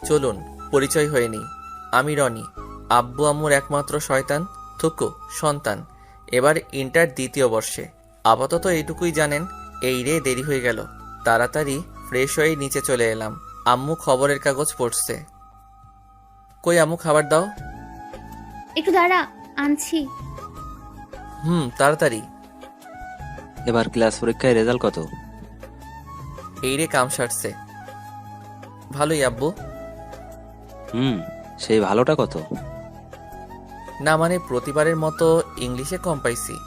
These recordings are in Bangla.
চলুন পরিচয় হয়ে নিই। আমি রনি, আব্বু আম্মুর একমাত্র শয়তান থুকু সন্তান। এবার ইন্টার দ্বিতীয় বর্ষে। আপাতত এইটুকুই জানেন। এই রে দেরি হয়ে গেল। তাড়াতাড়ি ফ্রেশ হয়ে নিচে চলে এলাম। আম্মু খবরের কাগজ পড়ছে। কই আম্মু, খাবার দাও। একটু দাঁড়া, আনছি। তাড়াতাড়ি। এবার ক্লাস পরীক্ষায় রেজাল্ট কত? এই রে কাম সারছে। ভালোই আব্বু। সেই ভালোটা কত? না মানে প্রতিবারের মতো ইংলিশে কম পাইছি।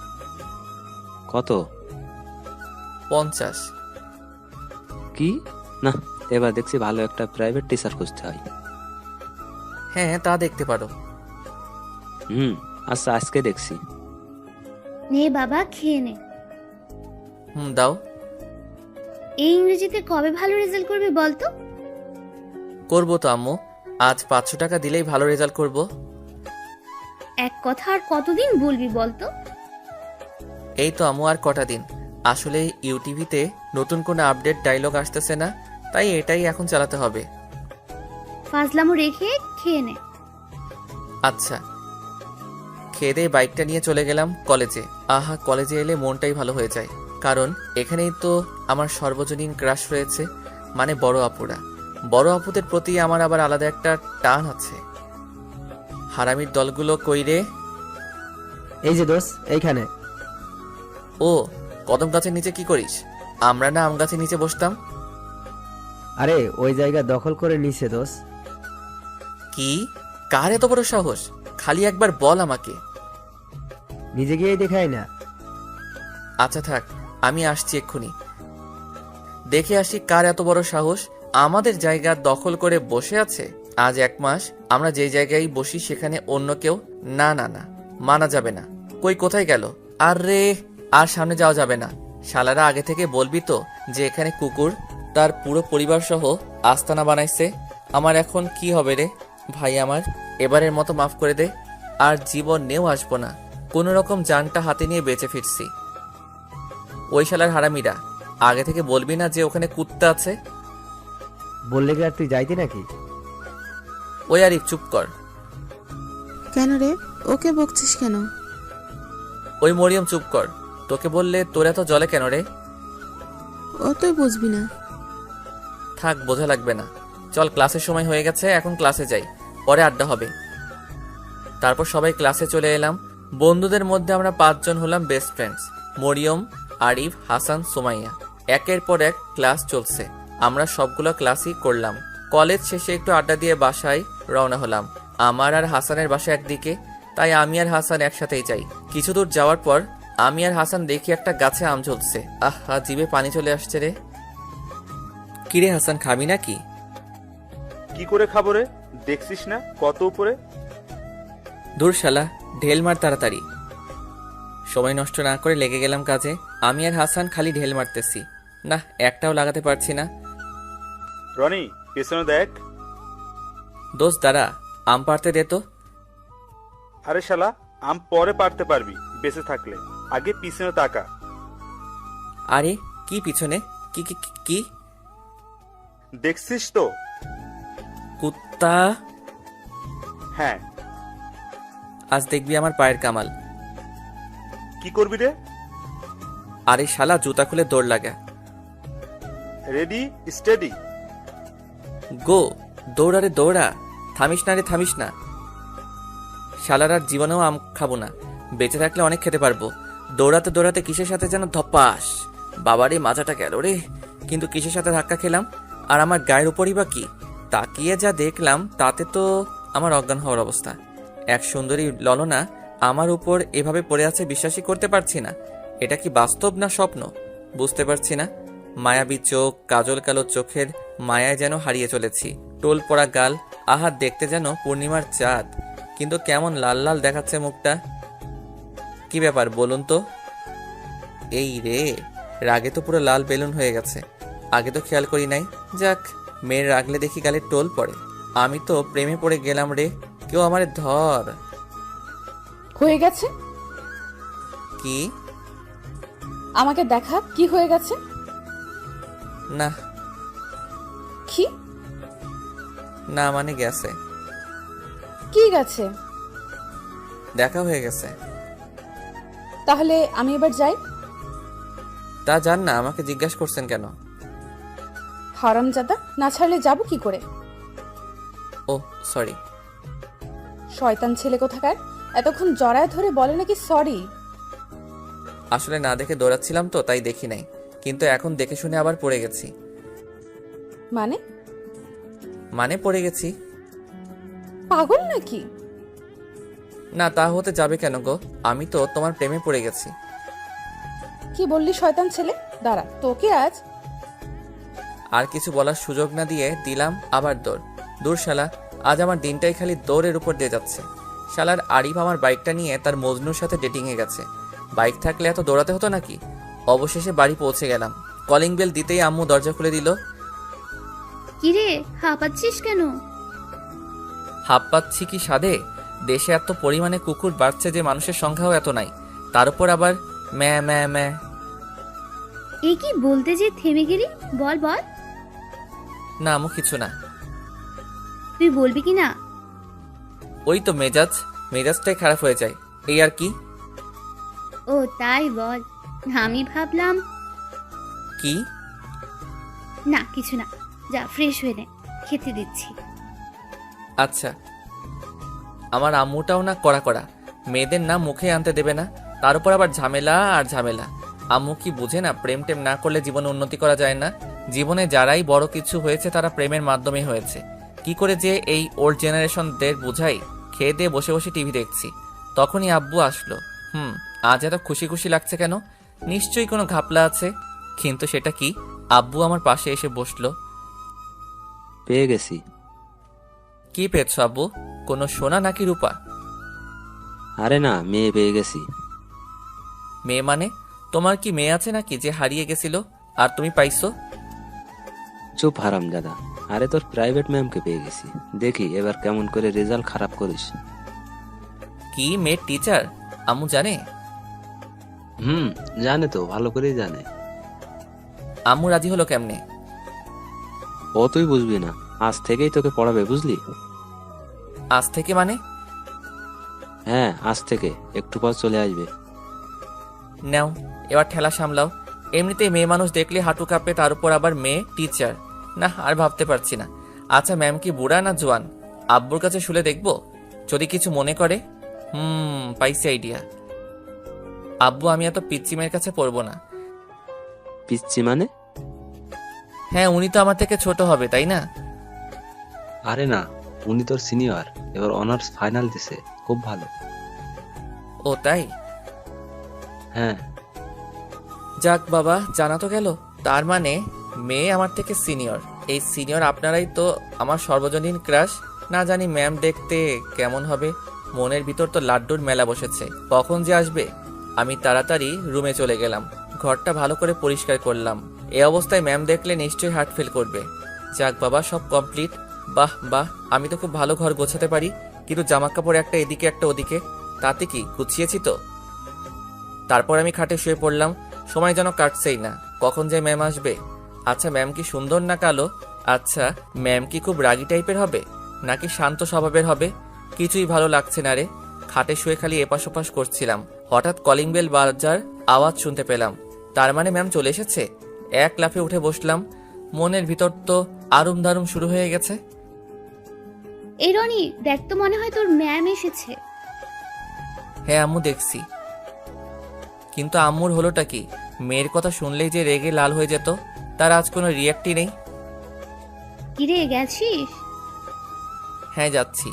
কত? 50। কি? না, এবার দেখছি ভালো একটা প্রাইভেট টিচার খুঁজতে হয়। হ্যাঁ তা দেখতে পারো। আচ্ছা, আজকে দেখছি। নে বাবা, খেয়ে নে। দাও। এই ইংরেজিতে কবে ভালো রেজাল্ট করবি বলতো? করবো তো আম্মু, আজ 500 টাকা দিলেই ভালো রেজাল্ট করব। এক কথা আর কতদিন বলবি বলতো? এই তো আম্মু, আর কটা দিন। আসলে ইউটিভিতে নতুন কোনো আপডেট ডায়লগ আসতেছে না, তাই এটাই এখন চালাতে হবে। ফাজলামো রেখে খেয়ে নে। আচ্ছা। খেয়ে দিয়ে বাইকটা নিয়ে চলে গেলাম কলেজে। আহা, কলেজে এলে মনটাই ভালো হয়ে যায়, কারণ এখানেই তো আমার সর্বজনীন ক্রাশ রয়েছে, মানে বড় আপুরা। বড় আপুদের প্রতি আমার আবার আলাদা একটা টান আছে। হারামির দলগুলো কই রে? এই যে দোষ, এইখানে। ও, কদম গাছের নিচে কি করিস? আমরা না আম গাছের নিচে বসতাম। আরে ওই জায়গা দখল করে নিছে দোষ। কি? কার এত বড় সাহস? খালি একবার বল আমাকে। নিজে গিয়ে দেখাই না। আচ্ছা থাক, আমি আসছি এক্ষুনি। দেখে আসি কার এত বড় সাহস আমাদের জায়গা দখল করে বসে আছে। আজ 1 মাস আমরা যে জায়গায় বসি সেখানে অন্য কেউ না না না, মানা যাবে না। কই কোথায় গেল? আরে আর সামনে যাওয়া যাবে না। শালারা আগে থেকে বলবি তো যে এখানে কুকুর তার পুরো পরিবার সহ আস্তানা বানাইছে। আমার এখন কি হবে রে ভাই? আমার এবারের মতো মাফ করে দে, আর জীবন নেও আসবো না। কোনো রকম জানটা হাতে নিয়ে বেঁচে ফিরছি। ওই শালার হারামিরা, আগে থেকে বলবি না যে ওখানে কুত্তা আছে? বললে কি আর তুই যাইতি নাকি? ওই আরিফ, চুপ কর। কেন রে, ওকে বকছিস কেন? ওই মরিয়ম, চুপ কর। তোকে বললে তোর এত জলে কেন রে? ও তুই বুঝবি না। থাক, বোঝা লাগবে না। চল, ক্লাসের সময় হয়ে গেছে, এখন ক্লাসে যাই, পরে আড্ডা হবে। তারপর সবাই ক্লাসে চলে এলাম। বন্ধুদের মধ্যে আমরা 5 জন হলাম বেস্ট ফ্রেন্ডস। মরিয়ম, আরিফ, হাসান, সুমাইয়া। একের পর এক ক্লাস চলছে। আমরা সবগুলো ক্লাসই করলাম। কলেজ শেষে একটু আড্ডা দিয়ে বাসায় রওনা হলাম। আমার আর হাসানের বাসা একদিকে, তাই আমি আর হাসান একসাথেই যাই। কিছু দূর যাওয়ার পর আমি আর হাসান দেখি একটা গাছে আম ঝুলছে। আহা, জিভে পানি চলে আসছে রে। কিরে হাসান, খাবি নাকি? কি করে খাবো রে? দেখছিস না কত উপরে? দূর শালা, ঢেল মার তাড়াতাড়ি। সময় নষ্ট না করে লেগে গেলাম কাজে। আমি আর হাসান খালি ঢেল মারতেছি, না একটাও লাগাতে পারছি না। রনি, পেছনে দেখ। দোস্ত দাঁড়া, আম পাড়তে দে তো। আরে শালা, আম পরে পারতে পারবি বেঁচে থাকলে, আগে পিছনে তাকা। আরে কি পিছনে? কি কি কি- কি? দেখছিস তো? কুত্তা? হ্যাঁ। আজ দেখবি আমার পায়ের কামাল। কি করবি রে? আরে শালা, জুতা খুলে দৌড় লাগা। রেডি, স্টেডি, গো। দৌড়া রে দৌড়া, থামিস না রে থামিস না। শালার আর জীবনেও আম খাবো না, বেঁচে থাকলে অনেক খেতে পারবো। দৌড়াতে দৌড়াতে কিসের সাথে যেন ধপাস, বাবারে মাজাটা গেল রে। কিন্তু কিসের সাথে ধাক্কা খেলাম, আর আমার গায়ের উপরই বা কি? তাকিয়ে যা দেখলাম তাতে তো আমার অজ্ঞান হওয়ার অবস্থা। এক সুন্দরী ললনা আমার উপর এভাবে পড়ে আছে, বিশ্বাসই করতে পারছি না। এটা কি বাস্তব না স্বপ্ন বুঝতে পারছি না। মায়াবী চোখ, কাজল কালো চোখের মায়ায় যেন হারিয়ে চলেছি। টোল পড়া গাল, আহা দেখতে যেন পূর্ণিমার চাঁদ, কিন্তু কেমন লাল লাল দেখাচ্ছে মুখটা। কি ব্যাপার বলুন তো? এই রে, রাগে তো পুরো লাল বেলুন হয়ে গেছে, আগে তো খেয়াল করি নাই। যাক, মেয়ের রাগলে দেখি গালে টোল পড়ে। আমি তো প্রেমে পড়ে গেলাম রে। কেউ আমারে ধর। হয়ে গেছে? কি? আমাকে দেখা, কি হয়ে গেছে? না কি? না মানে গেছে, কি গেছে? দেখা হয়ে গেছে। তাহলে আমি এবার যাই। তা জান না, আমাকে জিজ্ঞাসা করছেন কেন? হারামজাদা, না ছাড়লে যাব কি করে? ও সরি। শয়তান ছেলে কোথাকার, এতক্ষণ জড়ায় ধরে বলে নাকি সরি। আসলে না দেখে দৌড়াচ্ছিলাম তো, তাই দেখি নাই, কিন্তু এখন দেখে শুনে আবার পড়ে গেছি। মানে? মানে পড়ে গেছি। পাগল নাকি? না তা হতে যাবে কেন গো, আমি তো তোমার প্রেমে পড়ে গেছি। কি বললি শয়তান ছেলে? দাঁড়া, তোকে আজ। আর কিছু বলার সুযোগ না দিয়ে দিলাম আবার দৌড়। দূর শালা, আজ আমার দিনটাই খালি দৌড়ের উপর দিয়ে যাচ্ছে। শালার আরিফ আমার বাইকটা নিয়ে তার মজনুর সাথে ডেটিংয়ে গেছে। বাইক থাকলে এত দৌড়াতে হতো নাকি? অবশেষে বাড়ি পৌঁছে গেলাম। কলিং বেল দিতেই আম্মু দরজা খুলে দিল। কিরে, হাঁপাচ্ছিস কেন? হাঁপ পাচ্ছি কি সাধে? দেশে এত পরিমাণে কুকুর বাড়ছে যে মানুষের সংখ্যাও এত নাই, তার উপর আবার ম্যা ম্যা ম্যা। এ কি বলতে যে থেমে গেলি? বল বল। না আম্মু কিছু না। তুই বলবি কি না? ওই তো মেজাজটাই খারাপ হয়ে যায়, এই আর কি। ও তাই বল। আমি ভাবলাম কি? না কিছু না, যা ফ্রেশ হয়ে নে, খেতে দিচ্ছি। আচ্ছা। আমার আম্মুটাও না কড়া কড়া, মেয়েদের না মুখে আনতে দেবে না, তার উপর আবার ঝামেলা আর ঝামেলা। আম্মু কি বুঝে না প্রেম টেম না করলে জীবনে উন্নতি করা যায় না? জীবনে যারাই বড় কিছু হয়েছে তারা প্রেমের মাধ্যমে হয়েছে। কি করে যে এই ওল্ড জেনারেশনদের বুঝাই? খেয়ে দিয়ে বসে বসে টিভি দেখছি, তখনই আব্বু আসলো। আজ এত খুশি খুশি লাগছে কেন? নিশ্চয়ই কোনো ঘাপলা আছে, কিন্তু সেটা কি? আব্বু আমার পাশে এসে বসলো। পেয়ে গেছি। কি পেয়েছ আব্বু? কোনো সোনা নাকি রূপা? আরে না, মেয়ে পেয়ে গেছি। মেয়ে মানে? তোমার কি মেয়ে আছে নাকি যে হারিয়ে গেছিল আর তুমি পাইছো? চুপ হারামজাদা। আরে তোর প্রাইভেট ম্যামকে পেয়ে গেছি। দেখি এবার কেমন করে রেজাল্ট খারাপ করিস। কি মেয়ে টিচার? আম্মু জানে? জানে তো, ভালো করেই জানে। আম্মু রাজি হলো কেমনে? ও তুই বুঝবি না, আজ থেকেই তোকে পড়াবে, বুঝলি? আজ থেকে মানে? হ্যাঁ, আজ থেকে একটু পর চলে আসবে। নাও এবার ঠেলা সামলাও। এমনিতেই মেয়ে মানুষ দেখলে হাঁটু কাঁপে, তার উপর আবার মেয়ে টিচার। না আর ভাবতে পারছি না। আচ্ছা ম্যাম কি বুড়া না জোয়ান? আব্বুর কাছে শুলে দেখবো, যদি কিছু মনে করে। পাইছি আইডিয়া। আব্বু আমি এত পিচ্চি মেয়ের কাছে পড়বো না। পিচ্ছি মানে? হ্যাঁ উনি তো আমার থেকে ছোট হবে, তাই না? আরে না, উনি তোর সিনিয়র, এবার অনার্স ফাইনাল দিছে, খুব ভালো। ও তাই? হ্যাঁ। যাক বাবা, জানা তো গেল। তার মানে মেয়ে আমার থেকে সিনিয়র। এই সিনিয়র আপনারাই তো আমার সর্বজনীন ক্রাশ। না জানি ম্যাম দেখতে কেমন হবে। মনের ভিতর তো লাড্ডুর মেলা বসেছে, কখন যে আসবে। আমি তাড়াতাড়ি রুমে চলে গেলাম, ঘরটা ভালো করে পরিষ্কার করলাম। এই অবস্থায় ম্যাম দেখলে নিশ্চয়ই হার্ট ফেল করবে। যাক বাবা, সব কমপ্লিট। বাহ বাহ, আমি তো খুব ভালো ঘর গোছাতে পারি, কিন্তু জামা কাপড় একটা এদিকে একটা ওদিকে, তাতে কি গুছিয়েছি তো? তারপর আমি খাটে শুয়ে পড়লাম। সময় যেন কাটছেই না, কখন যে ম্যাম আসবে। আচ্ছা ম্যাম কি সুন্দর না কালো? আচ্ছা ম্যাম কি খুব রাগী টাইপের হবে নাকি শান্ত স্বভাবের হবে? কিছুই ভালো লাগছে না রে। খাটে শুয়ে খালি এপাশ ওপাশ করছিলাম, হঠাৎ কলিং বেল বাজার আওয়াজ শুনতে পেলাম। তার মানে ম্যাম চলে এসেছে। এক লাফে উঠে বসলাম। মনের ভিতর তো আরুম দারুম শুরু হয়ে গেছে। এই রনি, দেখ তো, মনে হয় তোর ম্যাম এসেছে। হ্যাঁ আম্মু দেখছি। কিন্তু আম্মুর হলোটা কি? মেয়ের কথা শুনলেই যে রেগে লাল হয়ে যেত, তার আজ কোনো রিয়াক্টই নেই। কিরে, গেছিস? হ্যাঁ যাচ্ছি।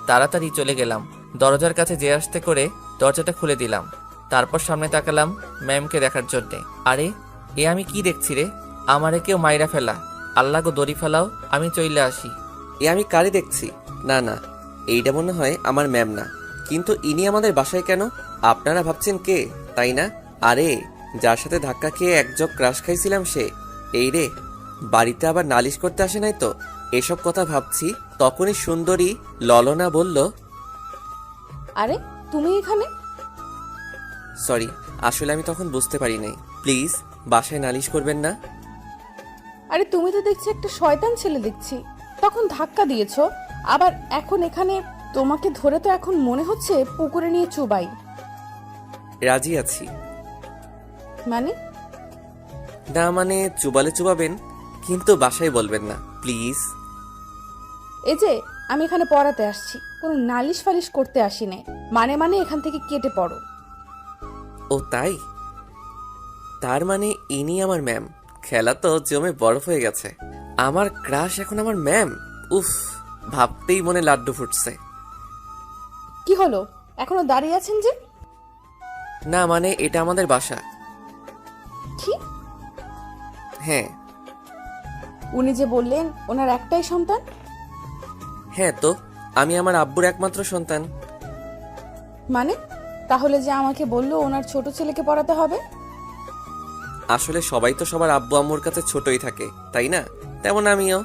তাড়াতাড়ি চলে গেলাম, দরজার কাছে যে আসতে করে দরজাটা খুলে দিলাম। তারপর সামনে তাকালাম ম্যামকে দেখার জন্যে। আরে এ আমি কি দেখছি রে? আমারে কেউ মাইরা ফেলা। আল্লাহ গো দড়ি ফেলাও, আমি চইলে আসি। এ আমি কারে দেখছি? না না, এইটা মনে হয় আমার ম্যাম না। কিন্তু ইনি আমাদের বাসায় কেন? আপনারা ভাবছেন কে, তাই না? আরে যার সাথে ধাক্কা খেয়ে এক জগ ক্রাশ খাইছিলাম সে। এই রে, বাড়িতে আবার নালিশ করতে আসে নাই তো? এসব কথা ভাবছি, তখনই সুন্দরী ললনা বলল, আরে তুমি এখানে? সরি, আসলে আমি তখন বুঝতে পারি নাই। প্লিজ বাসায় নালিশ করবেন না। আরে তুমি তো দেখছি একটা শয়তান ছেলে দেখছি। তখন ধাক্কা দিয়েছো, আবার এখন এখানে তোমাকে ধরে তো এখন মনে হচ্ছে পুকুরে নিয়ে চুবাই। রাজি আছি। মানে? না মানে চুবালে চুবাবেন, কিন্তু বাসায় বলবেন না প্লিজ। এই যে আমি এখানে পড়াতে আসছি, কোনো নালিশ ফালিশ করতে আসি নাই। মানে এখান থেকে কেটে পড়ো। ও তাই? তার মানে ইনি আমার ম্যাম। খেলা তো জমে বরফ হয়ে গেছে। আমার ক্রাশ এখন আমার ম্যাম। উফ, ভাবতেই মনে লাড্ডু ফুটছে। কি হলো, এখনো দাঁড়িয়ে আছেন যে? না মানে এটা আমাদের বাসা। কি? হ্যাঁ। উনি যে বললেন ওনার একটাই সন্তান। হ্যাঁ তো, আমি আমার আব্বুর একমাত্র সন্তান। মানে তাহলে যে আমাকে বললো ওনার ছোট ছেলেকে পড়াতে হবে। আসলে সবাই তো সবার আব্বু আম্মুর কাছে ছোটই থাকে, তাই না? তেমন আমিও।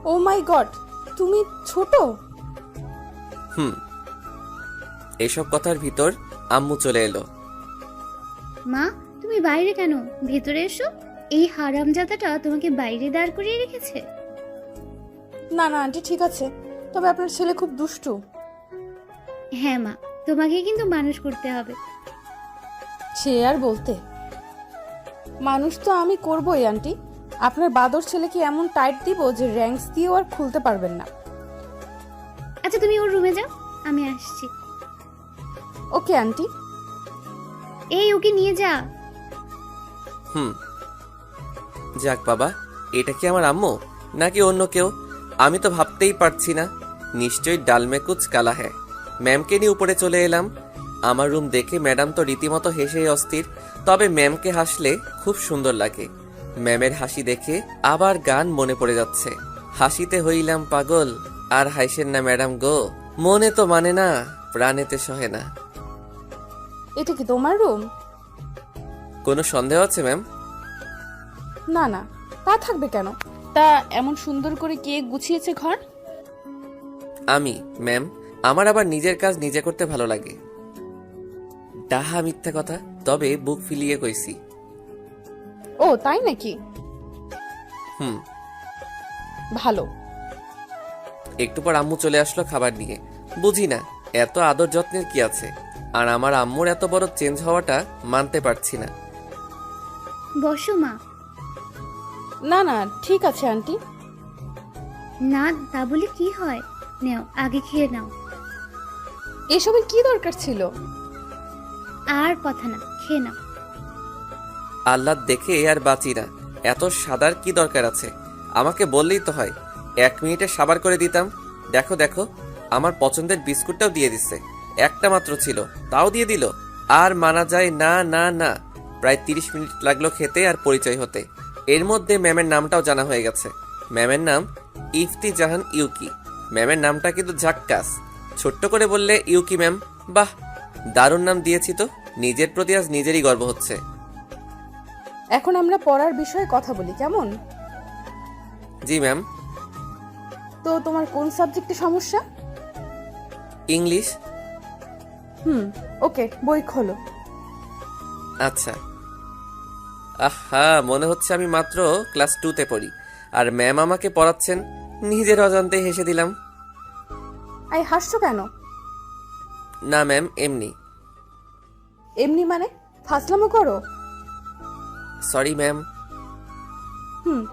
ও মাই গড, তুমি ছোট? হুম। এসব কথার ভিতর আম্মু চলে এলো। মা, তুমি বাইরে কেন? ভেতরে এসো। এই হারামজাদাটা তোমাকে বাইরে দাঁড় করিয়ে রেখেছে। না না আন্টি, ঠিক আছে, তবে আপনার ছেলে খুব দুষ্টু। হ্যাঁ মা, তোমাকে কিন্তু মানুষ করতে হবে। সে আর বলতে, মানুষ তো আমি করবই আন্টি। আপনার বাদর ছেলেকে এমন টাইট দিব যে র্যাঙ্কস দিয়েও আর খুলতে পারবেন না। আচ্ছা তুমি ওর রুমে যাও, আমি আসছি। Okay aunty. এই ওকে নিয়ে যা। হুম। যাক বাবা, এটা কি আমার আম্মু নাকি অন্য কেউ? আমি তো ভাবতেই পারছি না। নিশ্চয়ই ডালমে কুচ কালা হ্যায়। ম্যামকে নিয়ে উপরে চলে এলাম। আমার রুম দেখে ম্যাডাম তো রীতিমতো হেসেই অস্থির। তবে ম্যামকে হাসলে খুব সুন্দর লাগে। ম্যামের হাসি দেখে আবার গান মনে পড়ে যাচ্ছে। হাসিতে হইলাম পাগল, আর হাসেন না ম্যাডাম গো। মনে তো মানে না, প্রাণেতে সহে না। এটা কি তোমার রুম? কোনো সন্দেহ আছে ম্যাম? না না, তা থাকবে কেন? তা এমন সুন্দর করে কে গুছিয়েছে ঘর? আমি ম্যাম। আমার আবার নিজের কাজ নিজে করতে ভালো লাগে। ডাহা মিথ্যা কথা, তবে বুক ফিলিয়ে কইছি। ও তাই নাকি? হুম। ভালো। একটু পর আম্মু চলে আসলো খাবার নিয়ে। বুঝি না এত আদর যত্নের কি আছে, আর আমার আম্মুর এত বড় চেঞ্জ হওয়াটা মানতে পারছি না। বসো মা। না না ঠিক আছে আন্টি। না তা বলে কি হয়, নাও আগে খেয়ে নাও। এসবের কি দরকার ছিল? আর কথা না, খেয়ে নাও। আল্লাহ দেখে আর বাঁচি না। এত সাদার কি দরকার আছে? আমাকে বললেই তো হয়, 1 মিনিটে সাবার করে দিতাম। দেখো দেখো, আমার পছন্দের বিস্কুটটাও দিয়ে দিচ্ছে। একটা মাত্র ছিল, তাও দিয়ে দিল। আর মানা যায় না না না। প্রায় 30 মিনিট লাগলো খেতে আর পরিচয় হতে। এর মধ্যে ম্যামের নামটাও জানা হয়ে গেছে। ম্যামের নাম ইফতি জাহান ইউকি। ম্যামের নামটা কিন্তু ঝাক্কাস। ছোট্ট করে বললে ইউকি ম্যাম। বাহ, দারুণ নাম দিয়েছি তো। নিজের প্রতি আজ নিজেরই গর্ব হচ্ছে। এখন আমরা পড়ার বিষয়ে কথা বলি, কেমন? জি ম্যাম। তো তোমার কোন সাবজেক্টে সমস্যা? ইংলিশ। ওকে, বই খোলো। আচ্ছা। আহা, মনে হচ্ছে আমি মাত্র ক্লাস 2তে পড়ি, আর ম্যাম আমাকে পড়াচ্ছেন। নিজের অজান্তে হেসে দিলাম। আই হাসছো কেন? না ম্যাম, এমনি। এমনি মানে ফাসলামো করো? Sorry ma'am.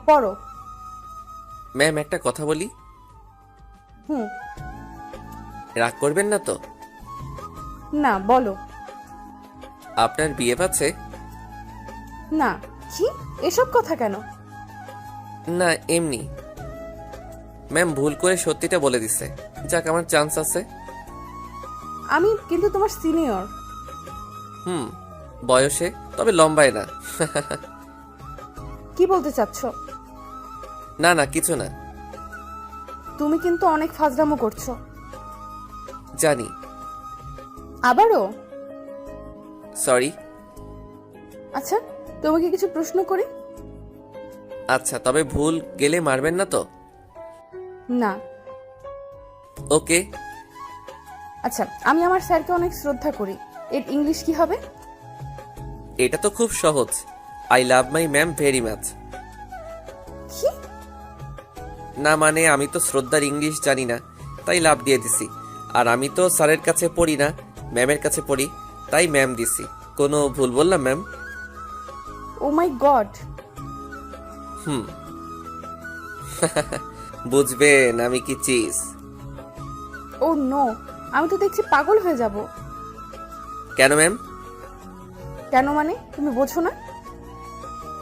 পড়ো। ম্যাম একটা কথা বলি। হুম। রাগ করবেন না তো? না, বলো। আপনার বিয়ে আছে? না। কি এসব কথা কেন? না এমনি। ম্যাম ভুল করে সত্যিটা বলে দিছে। যাক, আমার চান্স আছে। আমি কিন্তু তোমার সিনিয়র। বয়সে, তবে লম্বায় না। কি বলতে চাচ্ছ? না না, কিছু না। তুমি কিন্তু অনেক ফাজলামো করছো। জানি। আবারও? সরি। আচ্ছা, তোমাকে কিছু প্রশ্ন করি। আচ্ছা, তবে ভুল গেলে মারবেন না তো? না। ওকে। আচ্ছা, আমি আমার স্যারকে অনেক শ্রদ্ধা করি, এর ইংলিশ কি হবে? এটা তো খুব সহজ, I love my ma'am very much. কি? না মানে আমি তো শ্রদ্ধার ইংলিশ জানি না, তাই লাভ দিয়ে দিছি। আর আমি তো স্যারের কাছে পড়ি না, ম্যামের কাছে পড়ি, তাই ম্যাম দিছি। কোনো ভুল বললাম ম্যাম? ও মাই গড! হুম। বুঝবেন আমি কি চিজ। ও নো, আমি তো দেখছি পাগল হয়ে যাব। কেন ম্যাম? কেন মানে তুমি বোঝো না?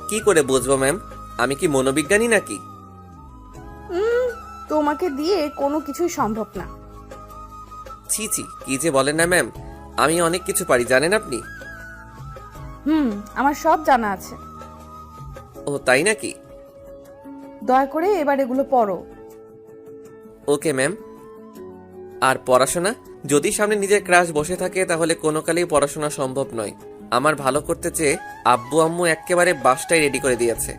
কি করে বুঝবো ম্যাম? আমি কি মনোবিজ্ঞানী নাকি? তোমাকে দিয়ে কোনো কিছুই সম্ভব না। ছি ছি, কি যে বলেন না ম্যাম, আমি অনেক কিছু পারি জানেন আপনি। আমার সব জানা আছে। ও তাই নাকি? দয়া করে এবার এগুলো পড়ো। Okay ma'am. আর পড়াশোনা? যদি সামনে নিজের ক্রাশ বসে থাকে তাহলে কোনো কালেই পড়াশোনা সম্ভব নয়। আমার ভালো করতে চেয়ে আব্বু আম্মু একেবারে বাসটাই রেডি করে দিয়েছে।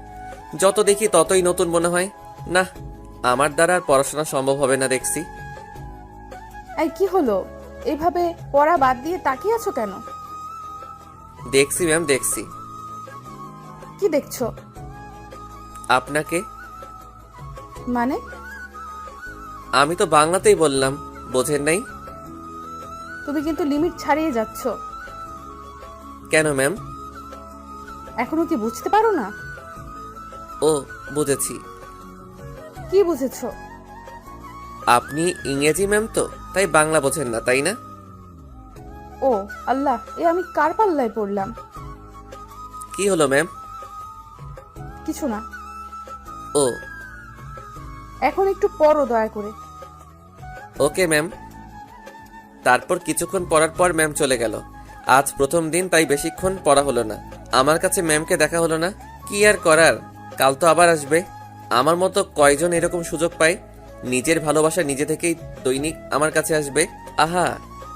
যত দেখি ততই নতুন মনে হয়। না, আমার দ্বারা আর পড়াশোনা সম্ভব হবে না দেখছি। এই কি হলো? এইভাবে পড়া বাদ দিয়ে তাকিয়ে আছো কেন? দেখছি ম্যাম দেখছি। কি দেখছো? আপনাকে। মানে? আমি তো বাংলাতেই বললাম, বোঝেন নাই? তুমি কিন্তু লিমিট ছাড়িয়ে যাচ্ছ। কেন ম্যাম? এখনো কি বুঝতে পারো না? ও বুঝেছি। কি বুঝেছো? আপনি ইংরেজি ম্যাম তো, তাই বাংলা বোঝেন না তাই না? ও আল্লাহ, এ আমি কার পাল্লায় পড়লাম? কি হলো ম্যাম? কিছু না। ও এখন একটু পড়ো দয়া করে। Okay ma'am. তারপর কিছুক্ষণ পড়ার পর ম্যাম চলে গেল। আজ প্রথম দিন, তাই বেশিক্ষণ পড়া হলো না। আমার কাছে ম্যামকে দেখা হলো না, কি আর করার, কাল তো আবার আসবে। আমার মতো কয়জন এরকম সুযোগ পায়? নিজের ভালোবাসা নিজে থেকেই দৈনিক আমার কাছে আসবে। আহা,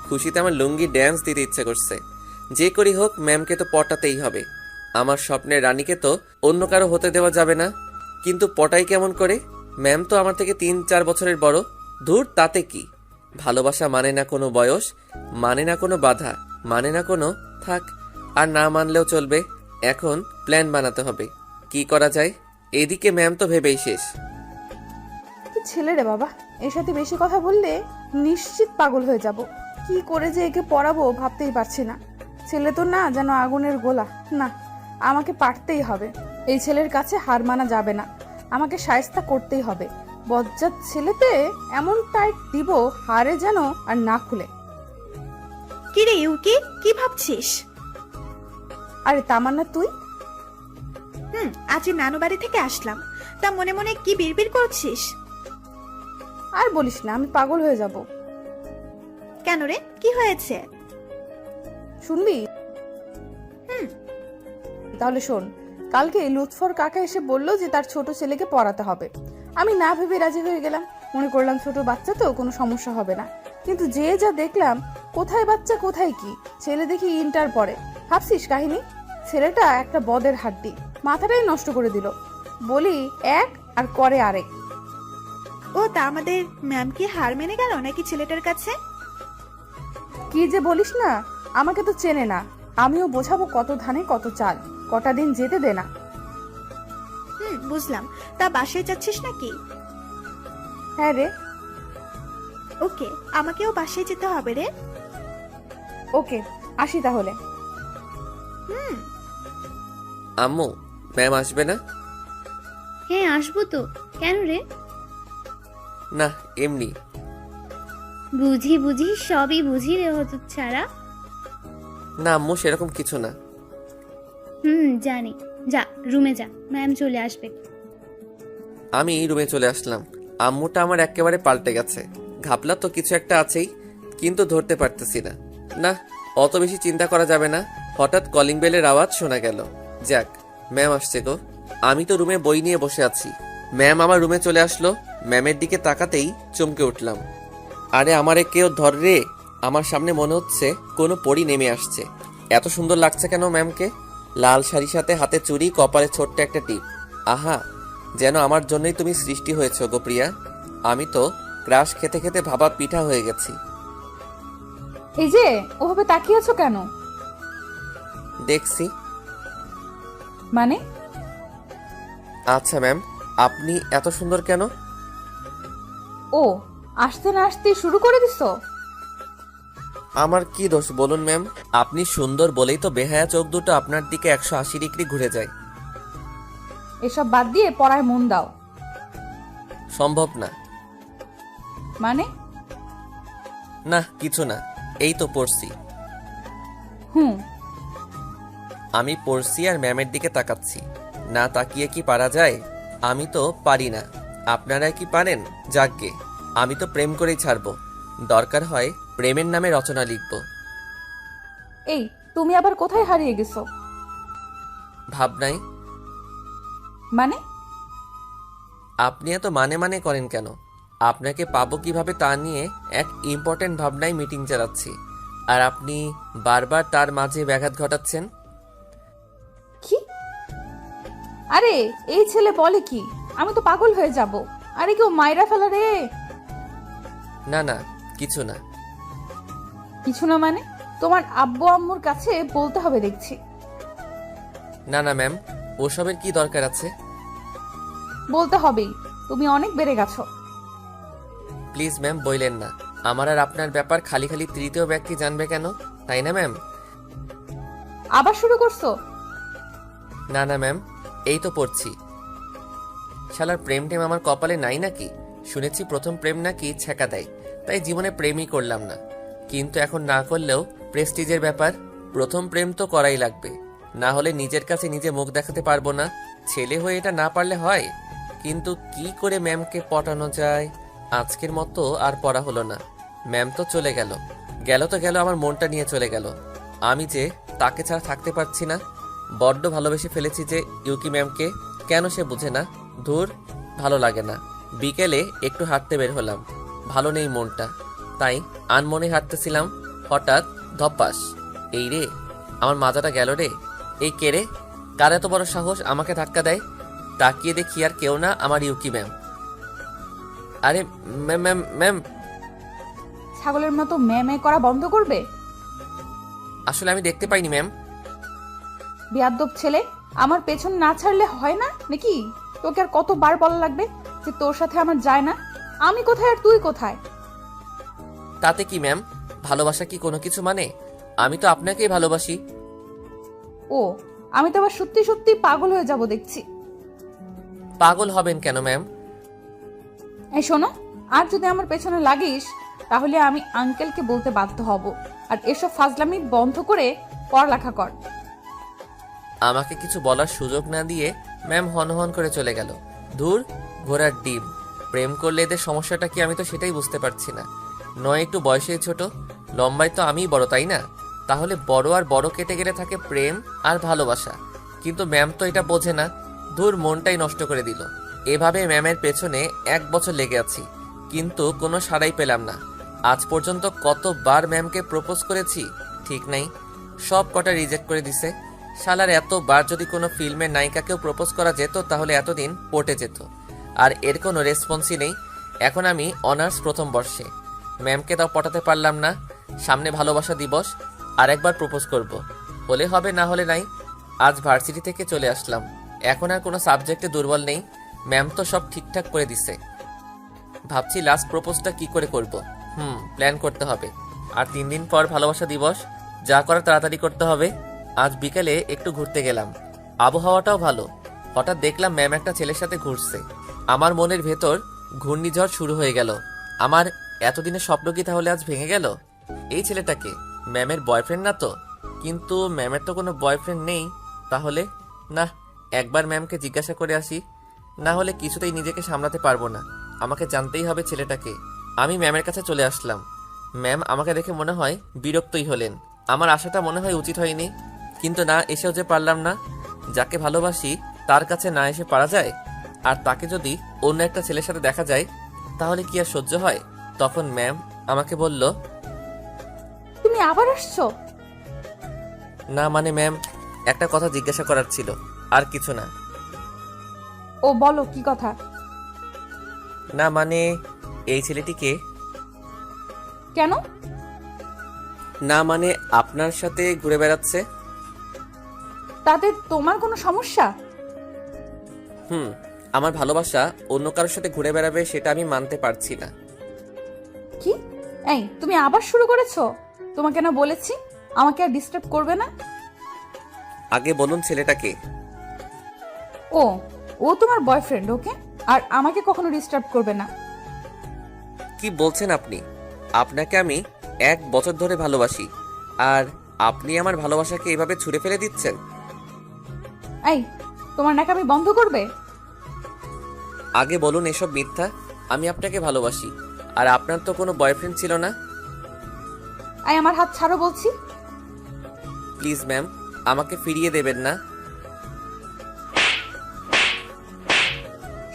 খুশিতে আমার লুঙ্গি ড্যান্স দিতে ইচ্ছে করছে। যে করি হোক, ম্যামকে তো পটাতেই হবে। আমার স্বপ্নের রানীকে তো অন্য কারো হতে দেওয়া যাবে না। কিন্তু পটাই কেমন করে? ম্যাম তো আমার থেকে 3-4 বছরের বড়। ধুর, তাতে কি? ভালোবাসা মানে না কোনো বয়স, মানে না কোনো বাধা, মানে না কোনো থাক। আর না মানলেও চলবে। এখন প্ল্যান বানাতে হবে, কি করা যায়। এদিকে ম্যাম তো ভেবেই শেষ। কি ছেলে রে বাবা, এর সাথে বেশি কথা বললে নিশ্চিত পাগল হয়ে যাব। কি করে যে একে পড়াবো ভাবতেই পারছি না। ছেলে তো না যেন আগুনের গোলা। না, আমাকে পারতেই হবে। এই ছেলের কাছে হার মানা যাবে না, আমাকে শায়েস্তা করতেই হবে। বজ্জাত ছেলেতে এমন টাইট দিব হারে যেন আর না খুলে। কি রে ইউকি, কি ভাবছিস? আরে তামান্না তুই? আজ নানু বাড়ি থেকে আসলাম, তা মনে মনে কি বিড়বিড় করছিস? আর বলিস না, আমি পাগল হয়ে যাব। কেন রে, কি হয়েছে? শুনবি? তাহলে শোন। কালকে লুৎফর কাকা এসে বললো যে তার ছোট ছেলেকে পড়াতে হবে। আমি না ভেবে রাজি হয়ে গেলাম। মনে করলাম ছোট বাচ্চা তো, কোনো সমস্যা হবে না। কিন্তু যে যা দেখলাম, কোথায় বাচ্চা কোথায় কি, ছেলে দেখি ইন্টার পড়ে। ভাবছিস কাহিনী? ছেলেটা একটা বদের হাড্ডি, মাথাটাই নষ্ট করে দিল। বলি এক আর করে আরেক। ও তা আমাদের ম্যাম কি হার মেনে গেল নাকি ছেলেটার কাছে? কি যে বলিস না, আমাকে তো চেনে না। আমিও বোঝাবো কত ধানে কত চাল, কটা দিন যেতে দে না। বুঝলাম। তা বাসায় যাচ্ছিস নাকি? হ্যাঁ রে। ওকে, আমাকেও বাসায় যেতে হবে রে। ওকে, আসি তাহলে। আম্মু, ম্যাম আসবে না? হ্যাঁ আসবো তো। কেন রে? না, এমনি। বুঝি বুঝি, সবই বুঝি রে হতো ছাড়া। না আম্মু, সেরকম কিছু না। জানি। যা রুমে যা, ম্যাম চলে আসবে। আমি রুমে চলে আসলাম। আম্মুটা আমার একেবারে পাল্টে গেছে। ঘাপলা তো কিছু একটা আছেই, কিন্তু ধরতে পারতেছি না। না, অত বেশি চিন্তা করা যাবে না। হঠাৎ কলিং বেলের আওয়াজ শোনা গেল। যাক, ম্যাম আসছে গো। আমি তো রুমে বই নিয়ে বসে আছি, ম্যাম আমার রুমে চলে আসলো। ম্যামের দিকে তাকাতেই চমকে উঠলাম। আরে আমারে কেউ ধর রে! আমার সামনে মনে হচ্ছে কোনো পরী নেমে আসছে। এত সুন্দর লাগছে কেন ম্যামকে? লাল শাড়ির সাথে হাতে চুড়ি, কপালে ছোট্ট একটা টিপ। আহা, যেন আমার জন্যই তুমি সৃষ্টি হয়েছো গো প্রিয়া। আমি তো ক্রাশ খেতে খেতে ভাবা পিঠা হয়ে গেছি। এই যে ওভাবে তাকিয়ে আছো কেন? দেখছি। মানে? আচ্ছা ম্যাম, আপনি এত সুন্দর কেন? ও, আসতে না আসতে শুরু করে দিছো? আমার কি দোষ বলুন ম্যাম? আপনি সুন্দর বলেই তো বেহায়া চোখ দুটো আপনার দিকে 180 ডিগ্রি ঘুরে যায়। এসব বাদ দিয়ে পড়ায় মন দাও। সম্ভব না। মানে? না কিছু না, এই তো পড়ছি। হুম। আমি পড়ছি আর ম্যামের দিকে তাকাচ্ছি। না তাকিয়ে কি পারা যায়? আমি তো পারি না। আপনারা কি পারেন? যাকগে, আমি তো প্রেম করেই ছাড়বো। দরকার হয় প্রেমের নামে রচনা লিখব। এই, তুমি আবার কোথায় হারিয়ে গেছো? ভাবনাই। মানে? আপনি এত মানে মানে করেন কেন? আপনাকে পাবো কিভাবে তা নিয়ে এক ইম্পর্টেন্ট ভাবনায় মিটিং চালাচ্ছি, আর আপনি বারবার তার মাঝে ব্যাঘাত ঘটাচ্ছেন। কি? আরে এই ছেলে বলে কি? আমি তো পাগল হয়ে যাব। আরে কেউ মাইরা ফেলা রে। না না, কিছু না। কিছু না মানে? তোমার আব্বু আম্মুর কাছে বলতে হবে দেখছি। না না ম্যাম, ওসবের কি দরকার আছে? বলতে হবেই, তুমি অনেক বেড়ে গেছো। প্লিজ ম্যাম বইলেন না। আমার আর আপনার ব্যাপার খালি খালি তৃতীয় ব্যক্তি জানবে কেন, তাই না ম্যাম? আবার শুরু করছো? না না ম্যাম, এই তো পড়ছি। শালার প্রেম টেম আমার কপালে নাই নাকি? শুনেছি প্রথম প্রেম নাকি ছ্যাঁকা দেয়, তাই জীবনে প্রেমই করলাম না। কিন্তু এখন না করলেও প্রেস্টিজের ব্যাপার, প্রথম প্রেম তো করাই লাগবে, না হলে নিজের কাছে নিজে মুখ দেখাতে পারবো না। ছেলে হয়ে এটা না পারলে হয়? কিন্তু কি করে ম্যামকে পটানো যায়? আজকের মতো আর পড়া হলো না। ম্যাম তো চলে গেল, গেল তো গেল, আমার মনটা নিয়ে চলে গেল। আমি যে তাকে ছাড়া থাকতে পারছি না। বড্ড ভালোবেসে ফেলেছি যে ইউকি ম্যামকে। কেন সে বুঝে না? ধুর, ভালো লাগে না। বিকেলে একটু হাঁটতে বের হলাম, ভালো নেই মনটা, তাই আনমনে হাঁটতেছিলাম। হঠাৎ ধপাস, এই রে, আমার মাথাটা গেল রে। এই কে রে? কার এত বড় সাহস আমাকে ধাক্কা দেয়? তাকিয়ে দেখি আর কেউ না, আমার ইউকি ম্যাম। আরে ম্যাম ম্যাম ম্যাম। ছাগলের মতো ম্যামে করা বন্ধ করবে? আসলে আমি দেখতে পাইনি ম্যাম। বেয়াদ্দব ছেলে, আমার পেছন না ছাড়লে হয় না নাকি? তোকে আর কতবার বলা লাগবে যে তোর সাথে আমার যায় না? আমি কোথায় আর তুই কোথায়? তাতে কি ম্যাম? ভালোবাসা কি কোনো কিছু মানে? আমি তো আপনাকেই ভালোবাসি। ও, আমি তো আবার সত্যি সত্যি পাগল হয়ে যাব দেখছি। পাগল হবেন কেন ম্যাম? এই শোনো, আর যদি আমার পেছনে লাগিস তাহলে আমি আঙ্কেলকে বলতে বাধ্য হব। আর এসব ফাজলামি বন্ধ করে পড়ালেখা কর। আমাকে কিছু বলার সুযোগ না দিয়ে ম্যাম হনহন করে চলে গেল। ধুর, ঘোড়ার ডিম। প্রেম করলে এদের সমস্যাটা কি আমি তো সেটাই বুঝতে পারছি না। নয় একটু বয়সে ছোট, লম্বায় তো আমিই বড়, তাই না? তাহলে বড় আর বড় কেটে গেলে থাকে প্রেম আর ভালোবাসা। কিন্তু ম্যাম তো এটা বোঝে না। ধুর, মনটাই নষ্ট করে দিল। এভাবে ম্যামের পেছনে 1 বছর লেগে আছি, কিন্তু কোনো সাড়াই পেলাম না। আজ পর্যন্ত কতবার ম্যামকে প্রপোজ করেছি ঠিক নাই, সব কটা রিজেক্ট করে দিছে। শালার এতবার যদি কোনো ফিল্মের নায়িকাকেও প্রপোজ করা যেত তাহলে এতদিন পটে যেত। আর এর কোনো রেসপন্সই নেই। এখন আমি অনার্স প্রথম বর্ষে, ম্যামকে তাও পটাতে পারলাম না। সামনে ভালোবাসা দিবস, আরেকবার প্রপোজ করব, হলে হবে না হলে নাই। আজ ভার্সিটি থেকে চলে আসলাম, এখন আর কোনো সাবজেক্টে দুর্বল নেই। ম্যাম তো সব ঠিকঠাক করে দিছে। ভাবছি লাস্ট প্রপোজটা কি করে করব। প্ল্যান করতে হবে। আর 3 দিন পর ভালোবাসা দিবস, যা করার তাড়াতাড়ি করতে হবে। আজ বিকেলে একটু ঘুরতে গেলাম, আবহাওয়াটাও ভালো। হঠাৎ দেখলাম ম্যাম একটা ছেলের সাথে ঘুরছে। আমার মনের ভেতর ঘূর্ণিঝড় শুরু হয়ে গেল। আমার এতদিনের স্বপ্ন কি তাহলে আজ ভেঙে গেল? এই ছেলেটাকে ম্যামের বয়ফ্রেন্ড না তো? কিন্তু ম্যামের তো কোনো বয়ফ্রেন্ড নেই। তাহলে না, একবার ম্যামকে জিজ্ঞাসা করে আসি, না হলে কিছুতেই নিজেকে সামলাতে পারবো না। আমাকে জানতেই হবে ছেলেটাকে। আমি ম্যামের কাছে চলে আসলাম। ম্যাম আমাকে দেখে মনে হয় বিরক্তই হলেন। আমার আশাটা মনে হয় উচিত হয়নি, কিন্তু না এসেও যে পারলাম না। যাকে ভালোবাসি তার কাছে না এসে পারা যায়? আর তাকে যদি অন্য একটা ছেলের সাথে দেখা যায় তাহলে কি আর সহ্য হয়? তখন ম্যাম আমাকে বলল, তুমি আবার আসছো? না মানে ম্যাম, একটা কথা জিজ্ঞাসা করার ছিল, আর কিছু না। ও বলো, কি কথা? না মানে এই ছেলেটিকে। কেন? না মানে আপনার সাথে ঘুরে বেড়াচ্ছে। তাতে তোমার কোনো সমস্যা? আমার ভালোবাসা অন্য কারোর সাথে ঘুরে বেড়াবে সেটা আমি মানতে পারছি না। কি? এই তুমি আবার শুরু করেছো? তোমাকে না বলেছি আমাকে আর ডিস্টার্ব করবে না? আগে বলুন ছেলেটাকে। ও ও তোমার বয়ফ্রেন্ড, ওকে? আর আমাকে কখনো ডিস্টার্ব করবে না। কি বলছেন আপনি? আপনাকে আমি 1 বছর ধরে ভালোবাসি, আর আপনি আমার ভালোবাসাকে এভাবে ছুঁড়ে ফেলে দিচ্ছেন। এই তোমার নাকামি বন্ধ করবে? আগে বলুন এসব মিথ্যা। আমি আপনাকে ভালোবাসি, আর আপনার তো কোনো বয়ফ্রেন্ড ছিল না। এই আমার হাত ছাড়ো বলছি। প্লিজ ম্যাম, আমাকে ফিরিয়ে দেবেন না।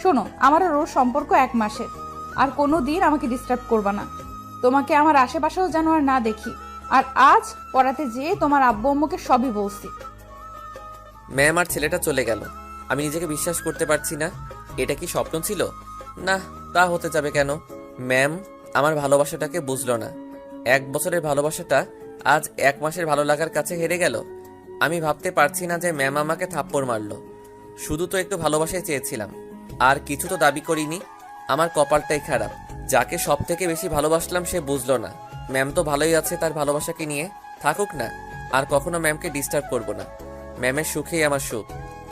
শোনো, আমার আর ওর সম্পর্ক 1 মাসের, আর কোনো দিন আমাকে ডিস্টার্ব করবে না। তোমাকে আমার আশেপাশেও যেন আর না দেখি। আর আজ পড়াতে যেয়ে তোমার আব্বু আম্মুকে সবই বলছি। ম্যাম, আর ছেলেটা চলে গেল। আমি নিজেকে বিশ্বাস করতে পারছি না। এটা কি স্বপ্ন ছিল? না, তা হতে যাবে কেন? ম্যাম আমার ভালোবাসাটাকে বুঝলো না। 1 বছরের ভালোবাসাটা আজ 1 মাসের ভালো লাগার কাছে হেরে গেল। আমি ভাবতে পারছি না যে ম্যাম আমাকে থাপ্পড় মারলো। শুধু তো একটু ভালোবাসাই চেয়েছিলাম, আর কিছু তো দাবি করিনি। আমার কপালটাই খারাপ। যাকে সব থেকে বেশি ভালোবাসলাম সে বুঝলো না। ম্যাম তো ভালোই আছে তার ভালোবাসাকে নিয়ে, থাকুক না। আর কখনো ম্যামকে ডিস্টার্ব করব না। ম্যামের সুখেই আমার সুখ।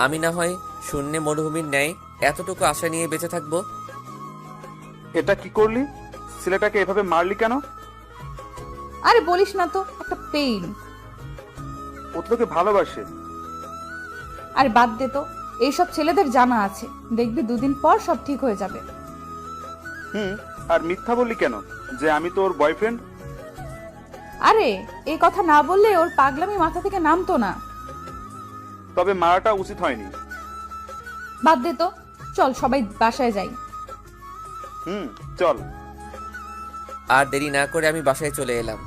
আমি না হয় শূন্যে মরুভূমির ন্যায় এতটুকু আশা নিয়ে বেঁচে থাকবো। এটা কি করলি? ছেলেটাকে এভাবে মারলি কেন? আরে বলিস না তো, একটা পেইন। ও তো তোকে ভালোবাসে। আর বাদ দে তো, এইসব ছেলেদের জানা আছে। দেখবি 2 দিন পর সব ঠিক হয়ে যাবে। আর মিথ্যা বললি কেন যে আমি তোর বয়ফ্রেন্ড? আরে এই কথা না বললে ওর পাগলামি মাথা থেকে নামতো না। তবে মারাটা উচিত হয়নি। বাদ দে তো, চল সবাই বাসায় যাই। চল। আর দেরি না করে আমি বাসায় চলে এলাম।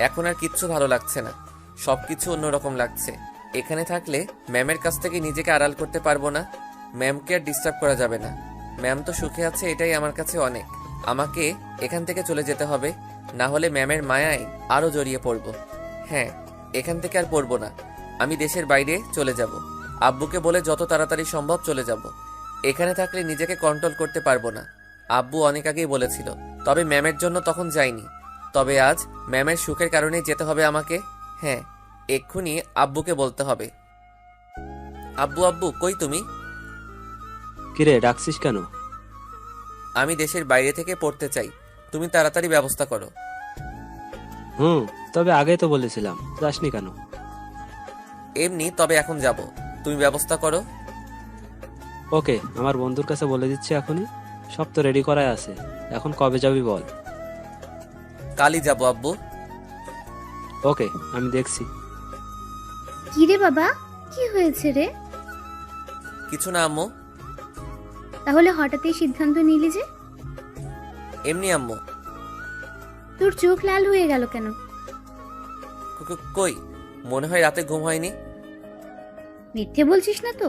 এখন আর কিচ্ছু ভালো লাগছে না। সবকিছু অন্যরকম লাগছে। এখানে থাকলে ম্যামের কাছ থেকে নিজেকে আড়াল করতে পারবো না। ম্যামকে আর ডিস্টার্ব করা যাবে না। ম্যাম তো সুখে আছে, এটাই আমার কাছে অনেক। আমাকে এখান থেকে চলে যেতে হবে, না হলে ম্যামের মায়ায় আরো জড়িয়ে পড়বো। হ্যাঁ, এখান থেকে আর পড়বো না। আমি দেশের বাইরে চলে যাব। আব্বুকে বলে যত তাড়াতাড়ি সম্ভব চলে যাব। এখানে থাকলে নিজেকে কন্ট্রোল করতে পারবো না। আব্বু অনেক আগেই বলেছিল, তবে ম্যামের জন্য তখন যাইনি। তবে আজ ম্যামের সুখের কারণেই যেতে হবে আমাকে। হ্যাঁ, এক্ষুনি আব্বুকে বলতে হবে। আব্বু, আব্বু কই তুমি? কিরে ডাকছিস কেন? আমি দেশের বাইরে থেকে পড়তে চাই, তুমি তাড়াতাড়ি ব্যবস্থা করো। তবে আগেই তো বলেছিলাম, যাসনি কেন? এমনি, তবে এখন যাব। তুমি ব্যবস্থা করো। ওকে, আমার বন্ধুর কাছে বলে দিচ্ছি এখনই। সব তো রেডি করাই আছে। এখন কবে যাবি বল? কালই যাব আব্বু। ওকে, আমি দেখছি। কি রে বাবা, কি হয়েছে রে? কিছু না আম্মু। তাহলে হঠাৎই সিদ্ধান্ত নিলি যে? এমনি আম্মু। তোর চোখ লাল হয়ে গেল কেন? কই, মনে হয় রাতে ঘুম হয়নি। মিথ্যে বলছিস না তো?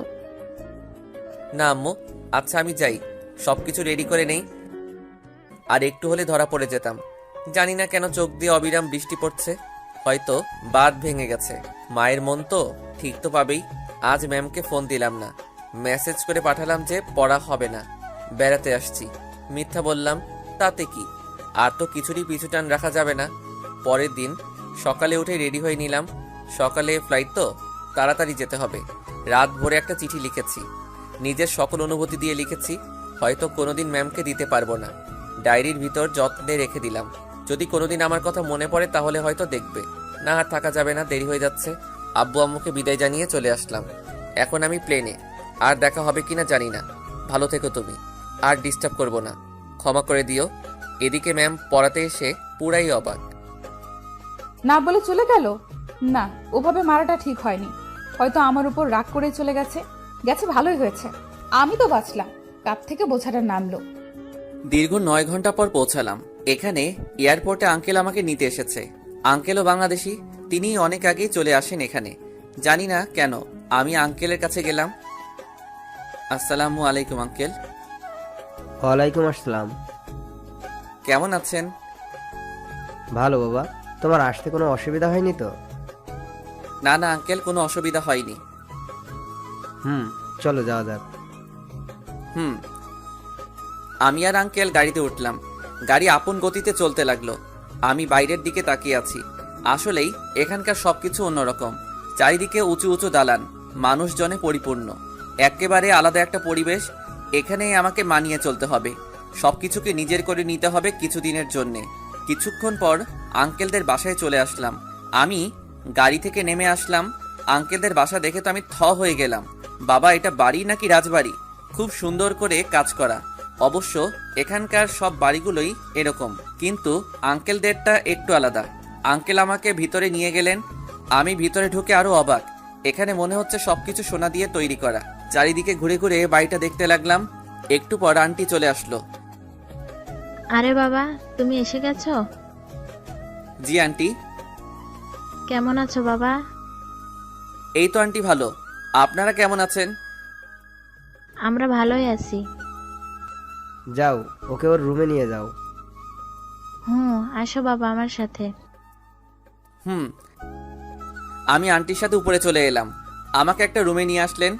না আম্মু। আচ্ছা আমি যাই, সবকিছু রেডি করে নেই। আর একটু হলে ধরা পড়ে যেতাম। জানি না কেন চোখ দিয়ে অবিরাম বৃষ্টি পড়ছে। হয়তো বাঁধ ভেঙে গেছে। মায়ের মন তো ঠিক তো পাবেই। আজ ম্যামকে ফোন দিলাম না, মেসেজ করে পাঠালাম যে পড়া হবে না, বেড়াতে আসছি। মিথ্যা বললাম, তাতে কি? আর তো কিছুরই পিছু টান রাখা যাবে না। পরের দিন সকালে উঠে রেডি হয়ে নিলাম। সকালে ফ্লাইট তো, তাড়াতাড়ি যেতে হবে। রাত ভোরে একটা চিঠি লিখেছি, নিজের সকল অনুভূতি দিয়ে লিখেছি। হয়তো কোনোদিন ম্যামকে দিতে পারবো না। ডায়েরির ভিতর যত্নে রেখে দিলাম। যদি কোনোদিন আমার কথা মনে পড়ে তাহলে হয়তো দেখবে। না, আর থাকা যাবে না, দেরি হয়ে যাচ্ছে। আব্বু আম্মুকে বিদায় জানিয়ে চলে আসলাম। এখন আমি প্লেনে। আর দেখা হবে কিনা জানি না। ভালো থেকো তুমি। আর ডিস্টার্ব করবো না, ক্ষমা করে দিও। এদিকে ম্যাম পড়াতে এসে পুরাই অবাক। না বলে চলে গেল? না, ওভাবে মারাটা ঠিক হয়নি। হয়তো আমার উপর রাগ করে চলে গেছে। ভালোই হয়েছে, আমি তো বাঁচলাম। কাপ থেকে বোঝাটা নামলো। দীর্ঘ 9 ঘন্টা পর পৌঁছালাম। এখানে এয়ারপোর্টে আঙ্কেল আমাকে নিতে এসেছে। আঙ্কেলও বাংলাদেশি, তিনি অনেক আগেই চলে আসেন এখানে। জানি না কেন আমি আঙ্কেলের কাছে গেলাম। আসসালামু আলাইকুম আঙ্কেল। ওয়ালাইকুম আসসালাম। কেমন আছেন? ভালো বাবা, তোমার আসতে কোনো অসুবিধা হয়নি তো? না না আঙ্কেল, কোনো অসুবিধা হয়নি। চলো যাওয়া যাক। হুম। আমি আর আঙ্কেল গাড়িতে উঠলাম। গাড়ি আপন গতিতে চলতে লাগলো। আমি বাইরের দিকে তাকিয়ে আছি। আসলেই এখানকার সবকিছু অন্যরকম। চারিদিকে উঁচু উঁচু দালান, মানুষজনে পরিপূর্ণ। একেবারে আলাদা একটা পরিবেশ। এখানেই আমাকে মানিয়ে চলতে হবে। সবকিছুকে নিজের করে নিতে হবে কিছুদিনের জন্যে। কিছুক্ষণ পর আঙ্কেলদের বাসায় চলে আসলাম। আমি গাড়ি থেকে নেমে আসলাম। আঙ্কেলদের বাসা দেখে তো আমি থ হয়ে গেলাম। বাবা, এটা বাড়ি নাকি রাজবাড়ি? খুব সুন্দর করে কাজ করা। অবশ্য এখানকার সব বাড়িগুলোই এরকম, কিন্তু আঙ্কেলদেরটা একটু আলাদা। আঙ্কেল আমাকে ভিতরে নিয়ে গেলেন। আমি ভিতরে ঢুকে আরো অবাক। এখানে মনে হচ্ছে সবকিছু সোনা দিয়ে তৈরি করা। চারিদিকে ঘুরে ঘুরে বাড়িটা দেখতে লাগলাম। একটু পর আন্টি চলে আসলো। আরে বাবা, তুমি এসে গেছো? জি আন্টি। কেমন আছো বাবা? এই তো আন্টি, ভালো। আপনারা কেমন আছেন? আমরা ভালোই আছি। যাও, ওকে ওর রুমে নিয়ে যাও। আসো বাবা আমার সাথে। আমি আন্টির সাথে উপরে চলে এলাম। আমাকে একটা রুমে নিয়ে আসলেন।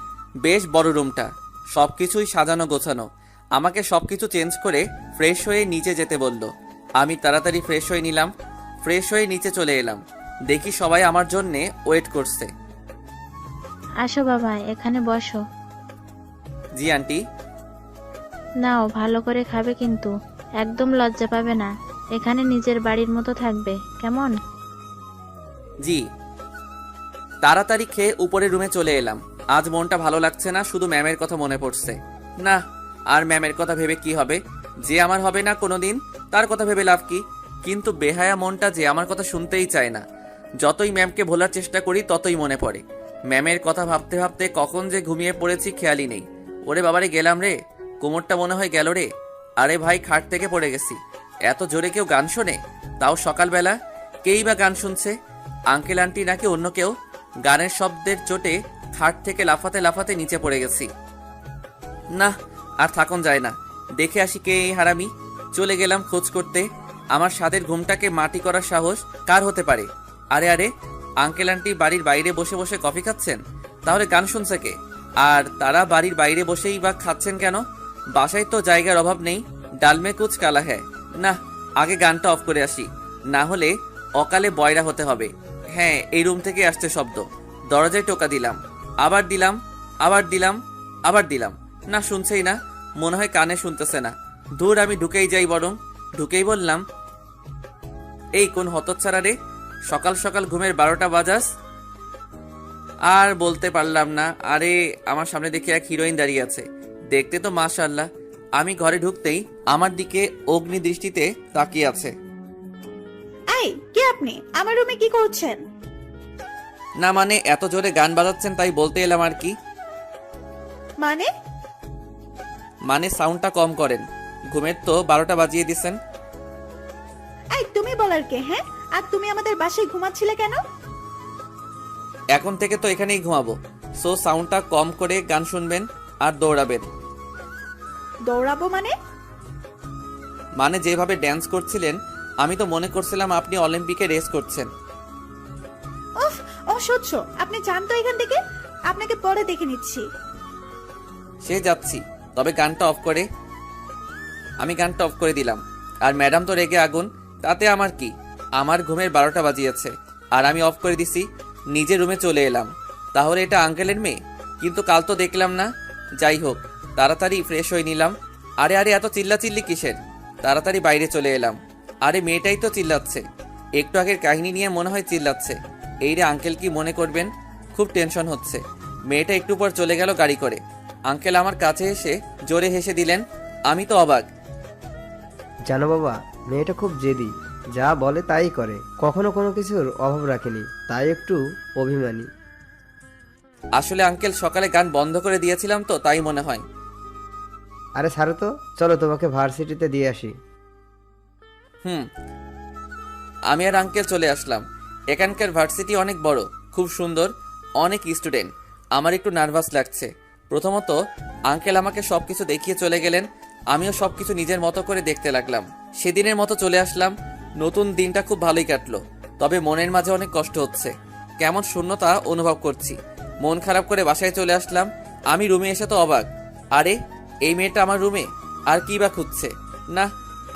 বেশ বড় রুমটা, সবকিছুই সাজানো গোছানো। আমাকে সবকিছু চেঞ্জ করে ফ্রেশ হয়ে নিচে যেতে বলল। আমি তাড়াতাড়ি ফ্রেশ হয়ে নিলাম। ফ্রেশ হয়ে নিচে চলে এলাম। দেখি সবাই আমার জন্যে ওয়েট করছে। আসো বাবা, এখানে বসো। জি আন্টি। নাও, ভালো করে খাবে কিন্তু একদম লজ্জা পাবে না। এখানে নিজের বাড়ির মতো থাকবে, কেমন? জি। তাড়াতাড়ি খেয়ে উপরে রুমে চলে এলাম। আজ মনটা ভালো লাগছে না, শুধু ম্যামের কথা মনে পড়ছে। না, আর ম্যামের কথা ভেবে কি হবে? যে আমার হবে না কোনোদিন, তার কথা ভেবে লাভ কি? কিন্তু বেহায়া মনটা যে আমার কথা শুনতেই চায় না। যতই ম্যামকে ভোলার চেষ্টা করি ততই মনে পড়ে। ম্যামের কথা ভাবতে ভাবতে কখন যে ঘুমিয়ে পড়েছি খেয়ালই নেই। ওরে বাবারে, গেলাম রে, কোমরটা মনে হয় গেল রে। আরে ভাই, খাট থেকে পড়ে গেছি। এত জোরে কেউ গান শোনে? তাও সকালবেলা। কেই বা গান শুনছে? আঙ্কেল আন্টি নাকি অন্য কেউ? গানের শব্দের চোটে খাট থেকে লাফাতে লাফাতে নিচে পড়ে গেছি। না, আর থাকুন যায় না। দেখে আসি কে এই হারামি। চলে গেলাম খোঁজ করতে। আমার স্বাদের ঘুমটাকে মাটি করার সাহস কার হতে পারে? আরে আরে, আঙ্কেল আন্টি বাড়ির বাইরে বসে বসে কফি খাচ্ছেন, তাহলে গান শুনছে কে? আর তারা বাড়ির বাইরে বসেই বা খাচ্ছেন কেন? বাসায় তো জায়গার অভাব নেই। ডালমে কুচ কালা হ্যায়। না, আগে গানটা অফ করে আসি, না হলে অকালে বয়রা হতে হবে। হ্যাঁ, এই রুম থেকে আসছে শব্দ। দরজায় টোকা দিলাম, আবার দিলাম, আবার দিলাম, আবার দিলাম। না, শুনছেই না। মনে হয় কানে শুনতেছে না। দূর, আমি ঢুকেই যাই বরং। ঢুকেই বললাম, এই কোন হতচ্ছাড়া রে, সকাল সকাল ঘুমের 12টা বাজাস? আর বলতে পারলাম না। আরে, আমার সামনে দেখে এক হিরোইন দাঁড়িয়ে আছে। দেখতে তো মাশাআল্লাহ। আমি ঘরে ঢুকতেই আমার দিকে অগ্নি দৃষ্টিতে তাকিয়ে আছে। এই, কে আপনি? আমার রুমে কি করছেন? না মানে, এত জোরে গান বাজাচ্ছেন তাই বলতে এলাম আর কি। মানে সাউন্ডটা কম করেন। ঘুমের তো 12টা বাজিয়ে দিচ্ছেন। এই, তুমি বলার কে? হ্যাঁ, আর তুমি আমাদের বাসায় ঘুমাচ্ছিলে কেন? এখন থেকে তো এখানেই ঘুমাবো। সো সাউন্ডটা কম করে গান শুনবেন আর দৌড়াবেন। দৌড়াবো মানে? মানে যেভাবে ড্যান্স করছিলেন, আমি তো মনে করছিলাম আপনি অলিম্পিকে রেস করছেন। উফ, অসহ্য। আপনি যান তো এখান থেকে, আপনাকে পরে দেখে নিচ্ছি। সে যাচ্ছি, তবে গানটা অফ করে। আমি গানটা অফ করে দিলাম। আর ম্যাডাম তো রেগে আগুন। তাতে আমার কি? আমার ঘুমের 12টা বাজিয়েছে আর আমি অফ করে দিছি। নিজের রুমে চলে এলাম। তাহলে এটা আঙ্কেলের মেয়ে? কিন্তু কাল তো দেখলাম না। যাই হোক, তাড়াতাড়ি ফ্রেশ হয়ে নিলাম। আরে আরে, এত চিল্লাচিল্লি কিসের? তাড়াতাড়ি বাইরে চলে এলাম। আরে, মেয়েটাই তো চিল্লাচ্ছে। একটু আগের কাহিনী নিয়ে মনে হয় চিল্লাচ্ছে। এই রে, আঙ্কেল কি মনে করবেন? খুব টেনশন হচ্ছে। মেয়েটা একটু পর চলে গেল গাড়ি করে। আঙ্কেল আমার কাছে এসে জোরে হেসে দিলেন। আমি তো অবাক। জানো বাবা, মেয়েটা খুব জেদি, যা বলে তাই করে, কখনো কোনো কিছুর অভাব রাখেনি, তাই একটু অভিমানী। আসলে আঙ্কেল সকালে গান বন্ধ করে দিয়েছিলাম তো, তাই মনে হয়। আরে ছাড়ো তো, চলো তোমাকে ভার্সিটিতে দিয়ে আসি। আমি আর আঙ্কেল চলে আসলাম। এখানকার ভার্সিটি অনেক বড়, খুব সুন্দর, অনেক স্টুডেন্ট। আমার একটু নার্ভাস লাগছে। প্রথমত আঙ্কেল আমাকে সবকিছু দেখিয়ে চলে গেলেন। আমিও সবকিছু নিজের মতো করে দেখতে লাগলাম। সেদিনের মতো চলে আসলাম। নতুন দিনটা খুব ভালোই কাটলো। তবে মনের মাঝে অনেক কষ্ট হচ্ছে, কেমন শূন্যতা অনুভব করছি। মন খারাপ করে বাসায় চলে আসলাম। আমি রুমে এসে তো অবাক, আরে এই মেয়েটা আমার রুমে, আর কি বা খুঁজছে? না,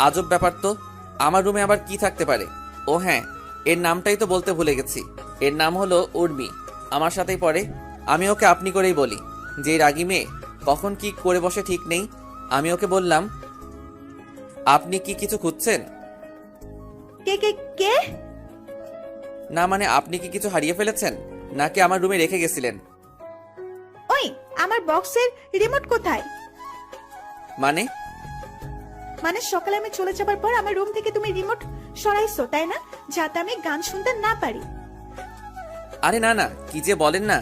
আজব ব্যাপার তো, আমার রুমে আবার কি থাকতে পারে? ও হ্যাঁ, এর নামটাই তো বলতে ভুলে গেছি। এর নাম হলো উর্মি, আমার সাথেই পড়ে। আমি ওকে আপনি করেই বলি, যে রাগী মেয়ে কখন কি করে বসে ঠিক নেই। আমি ওকে বললাম, আপনি কি কিছু খুঁজছেন? কে কে কে? না মানে আপনি কি কিছু হারিয়ে ফেলেছেন, নাকি আমার রুমে রেখে গেছিলেন? ওই আমার বক্সের রিমোট কোথায়? মানে মানে সকালে আমি চলে যাবার পর আমার রুম থেকে তুমি রিমোট সরাইছো, তাই না? যাতে আমি গান শুনতে না পারি। আরে না না, কি যে বলেন না,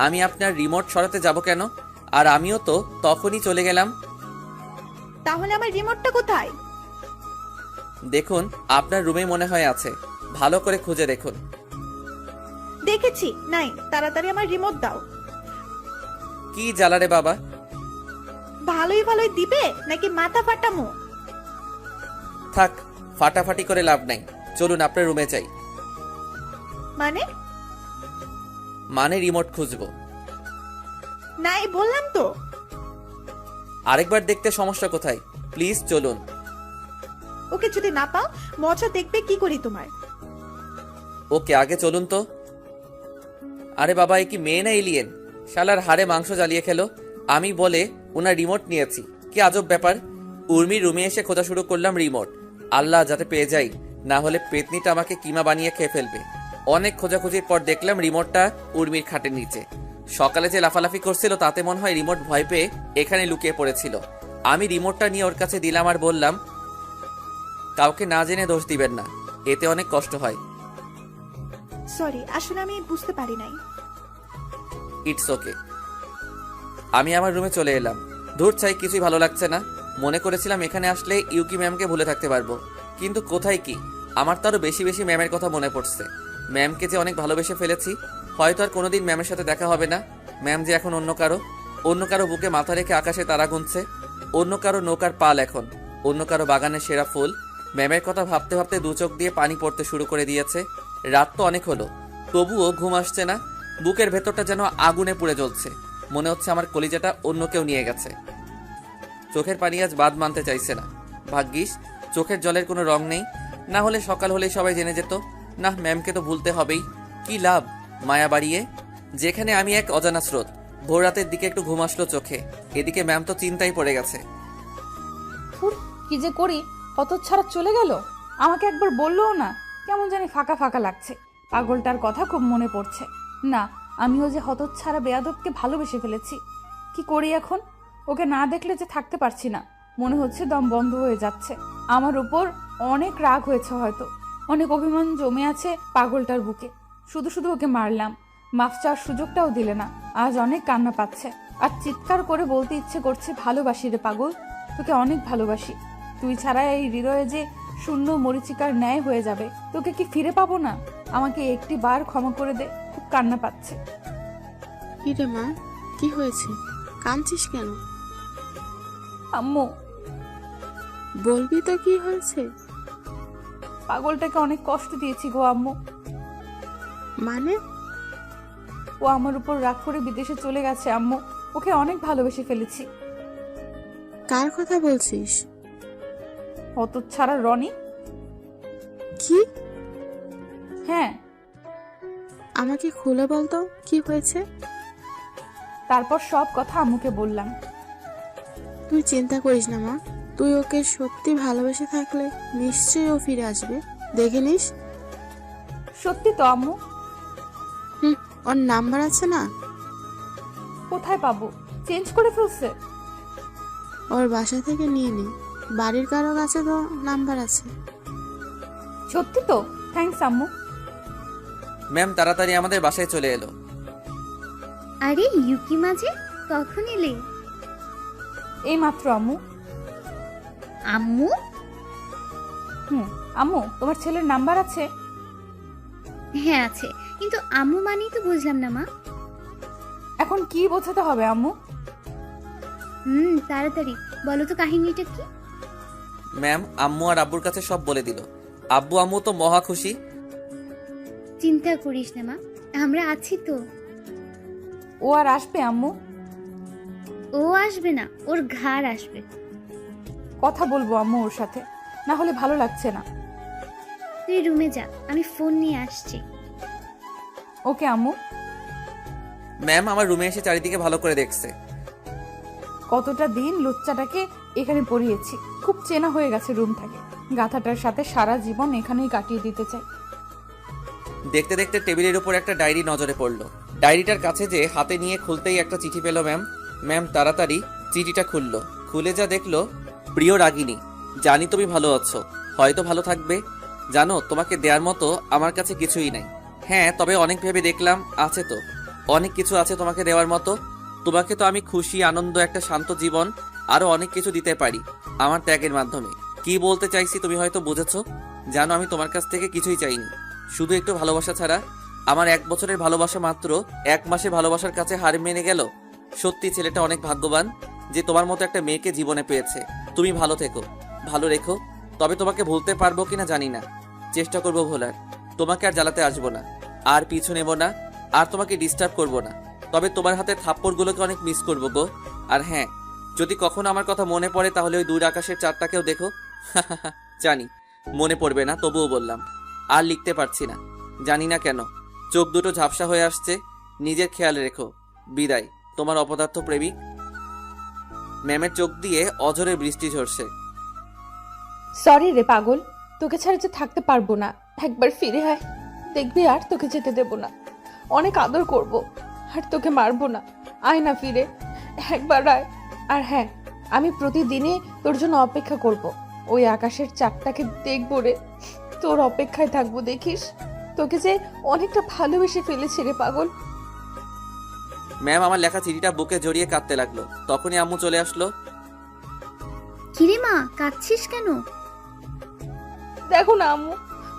আমি আপনার রিমোট সরাতে যাব কেন? আর আমিও তো তখনই চলে গেলাম। তাহলে আমার রিমোটটা কোথায়? দেখুন, আপনার রুমে মনে হয় আছে, ভালো করে খুঁজে দেখুন। দেখেছি, নাই। তাড়াতাড়ি আমার রিমোট দাও। কি জ্বালারে বাবা। ভালোই ভালোই দিবে নাকি মাথা ফাটামো? থাক, ফাটাফাটি করে লাভ নাই, চলুন আপনার রুমে যাই। মানে রিমোট খুঁজবো। নাই বললাম তো। আরেকবার দেখতে সমস্যা কোথায়? প্লিজ চলুন। ওকে যদি না পাও, মজা দেখবে কি করি তোমার। ওকে আগে চলুন তো। আরে বাবা, এ কি মেয়ে না এলিয়েন? শালার হাড়ে মাংস জ্বালিয়ে খেলো। আমি বলে ওনার রিমোট নিয়েছি, কি আজব ব্যাপার। উর্মির রুমে এসে খোঁজা শুরু করলাম রিমোট। আল্লাহ যাতে পেয়ে যাই, না হলে পেতনিটা আমাকে কিমা বানিয়ে খেয়ে ফেলবে। অনেক খোঁজাখুঁজির পর দেখলাম রিমোটটা উর্মির খাটের নিচে। সকালে যে লাফালাফি করছিল তাতে মনে হয় রিমোট ভয় পেয়ে এখানে লুকিয়ে পড়েছিল। আমি রিমোটটা নিয়ে ওর কাছে দিলাম আর বললাম, কাউকে না জেনে দোষ দিবেন না, এতে অনেক কষ্ট হয়। সরি, আসলে আমি বুঝতে পারি নাই। It's okay. আমি আমার রুমে চলে এলাম। দূর চাই, কিছুই ভালো লাগছে না। মনে করেছিলাম এখানে আসলে ইউকি ম্যামকে ভুলে থাকতে পারবো, কিন্তু কোথায় কি, আমার তো আরো বেশি বেশি ম্যামের কথা মনে পড়ছে। ম্যামকে যে অনেক ভালোবেসে ফেলেছি, হয়তো আর কোনোদিন ম্যামের সাথে দেখা হবে না। ম্যাম যে এখন অন্য কারো বুকে মাথা রেখে আকাশে তারা গুনছে, অন্য কারো নৌকার পাল এখন, অন্য কারো বাগানের সেরা ফুল। ম্যামের কথা ভাবতে ভাবতে দু চোখ দিয়ে পানি পড়তে শুরু করে দিয়েছে। রাত তো অনেক হলো, তবুও ঘুম আসছে না। বুকের ভেতরটা যেন আগুনে পুড়ে জ্বলছে। মনে হচ্ছে আমার কলিজাটা অন্য কেউ নিয়ে গেছে। চোখের পানি আজ বাদ মানতে চাইছে না। ভাগ্যিস চোখের জলের কোনো রং নেই, না হলে সকাল হলেই সবাই জেনে যেত। না, ম্যামকে তো ভুলতে হবেই, কি লাভ মায়া বাড়িয়ে। যেখানে আমি এক অজানা স্রোত। ভোর রাতের দিকে একটু ঘুম আসলো চোখে, এদিকে ম্যাম তো চিন্তায় পড়ে গেছে। কি যে করি, হতচ্ছাড়া চলে গেল। আমাকে একবার বললোও না, কেমন জানি ফাঁকা ফাঁকা লাগছে। পাগলটার কথা খুব মনে পড়ছে। না, আমিও যে হতচ্ছাড়া বেয়াদবকে ভালোবেসে ফেলেছি। কি করি এখন? ওকে না দেখলে যে থাকতে পারছি না, মনে হচ্ছে দম বন্ধ হয়ে যাচ্ছে। আমার উপর অনেক রাগ হয়েছে, হয়তো অনেক অভিমান জমে আছে পাগলটার বুকে। শুধু শুধু ওকে মারলাম, মাফ চাওয়ার সুযোগটাও দিলে না। আজ অনেক কান্না পাচ্ছে, আর চিৎকার করে বলতে ইচ্ছে করছে, ভালোবাসি রে পাগল, তোকে অনেক ভালোবাসি। তুই ছাড়া এই হৃদয়ে যে শূন্য মরিচিকার ন্যায় হয়ে যাবে। তোকে কি ফিরে পাবো না? আমাকে একটি বার ক্ষমা করে দে, খুব কান্না পাচ্ছে। কি রে মা, কি হয়েছে? কাঁদছিস কেন? আম্মু, বলবি তো কি হয়েছে? পাগলটাকে অনেক কষ্ট দিয়েছি গো আম্মু। মানে? ও আমার উপর রাগ করে বিদেশে চলে গেছে আম্মু। ওকে অনেক ভালোবেসে ফেলেছি। কার কথা বলছিস? হতচ্ছাড়া রনি। কি? হ্যাঁ। আমাকে খুলে বলতো কি হয়েছে। তারপর সব কথা আম্মুকে বললাম। তুই চিন্তা করিস না মা, তুই ওকে সত্যি ভালোবেসে থাকলে নিশ্চয়ই ও ফিরে আসবে, দেখে নিস। সত্যি তো আম্মু। ওর নাম্বার আছে না? কোথায় পাবো? চেঞ্জ করে ফেলছে। ওর বাসা থেকে নিয়ে নি, বাড়ির কারো কাছে তো নাম্বার আছে। সত্যি তো? থ্যাঙ্কস আম্মু। ম্যাম তাড়াতাড়ি আমাদের বাসায় চলে এলো। আরে ইউকি মাঝে কখন এলে? এই মাত্র আম্মু। আম্মু? আম্মু, তোমার ছেলের নাম্বার আছে? হ্যাঁ আছে, কিন্তু আম্মু মানেই তো বুঝলাম না মা। এখন কি বোঝাতে হবে আম্মু? তাড়াতাড়ি বলো তো কাহিনীটা কি। ম্যাম আম্মু আর আব্বুর কাছে সব বলে দিল। আব্বু আম্মু তো মহা খুশি। চিন্তা করিস না মা, আমরা আছি তো। ও আর আসবে আম্মু? ও আসবে না, ওর ঘাড় আসবে। কথা বলবো আম্মু ওর সাথে, না হলে ভালো লাগছে না। তুই রুমে যা, আমি ফোন নিয়ে আসছি। ওকে আম্মু। ম্যাম আমার রুমে এসে চারিদিকে ভালো করে দেখছে। কতটা দিন লুচ্চাটাকে এখানে পড়িয়েছি, খুব চেনা হয়ে গেছে রুমটাকে। গাথাটার সাথে সারা জীবন এখানেই কাটিয়ে দিতে চাই। দেখতে দেখতে টেবিলের উপর একটা ডায়েরি নজরে পড়লো। ডায়েরিটার কাছে যে হাতে নিয়ে খুলতেই একটা চিঠি পেল ম্যাম। ম্যাম তাড়াতাড়ি চিঠিটা খুললো। খুলে যা দেখলো, প্রিয় রাগিনী, জানি তুমি ভালো আছো, হয়তো ভালো থাকবে। জানো তোমাকে দেওয়ার মতো আমার কাছে কিছুই নাই। হ্যাঁ, তবে অনেক ভেবে দেখলাম আছে তো, অনেক কিছু আছে তোমাকে দেওয়ার মতো। তোমাকে তো আমি খুশি, আনন্দ, একটা শান্ত জীবন, আরো অনেক কিছু দিতে পারি আমার ত্যাগের মাধ্যমে। কি বলতে চাইছি তুমি হয়তো বুঝেছো। জানো আমি তোমার কাছ থেকে কিছুই চাইনি, শুধু একটু ভালোবাসা ছাড়া। আমার 1 বছরের ভালোবাসা মাত্র 1 মাসের ভালোবাসার কাছে হার মেনে গেল। সত্যি ছেলেটা অনেক ভাগ্যবান যে তোমার মতো একটা মেয়েকে জীবনে পেয়েছে। তুমি ভালো থেকো, ভালো রেখো। তবে তোমাকে ভুলতে পারবো কিনা জানি না, চেষ্টা করবো ভোলার। তোমাকে আর জ্বালাতে আসবো না, আর পিছু নেব না, আর তোমাকে ডিস্টার্ব করবো না। তবে তোমার হাতে থাপ্পড়গুলোকে অনেক মিস করবো গো। আর হ্যাঁ, যদি কখনো আমার কথা মনে পড়ে তাহলে ওই দূর আকাশের চাঁদটাকেও দেখো। জানি মনে পড়বে না, তবুও বললাম। আর লিখতে পারছি না, জানি না কেন, চোখ দুটো ঝাপসা হয়ে আসছে। নিজের খেয়াল রেখো। বিদায়, তোমার অপদার্থ প্রেমিক। ম্যামের চোখ দিয়ে অঝরে বৃষ্টি ঝরছে। সরি রে পাগল, তোকে ছাড়া যে থাকতে পারবো না। একবার ফিরে আয়, দেখবি আর তোকে যেতে দেব না। অনেক আদর করব, আর তোকে মারবো না। আয় না ফিরে, একবার আয়। আর হ্যাঁ, আমি প্রতিদিনই তোর জন্য অপেক্ষা করব। ওই আকাশের চাঁদটাকে দেখবো রে, তোর অপেক্ষায় থাকবো। দেখিস, তোকে যে অনেকটা ভালোবেসে ফেলেছি রে পাগল। ম্যাম আমার লেখা চিঠিটা বুকে জড়িয়ে কাঁদতে লাগলো। তখনই আম্মু চলে আসলো। কিরে মা, কাঁদছিস কেন? দেখো না আম্মু,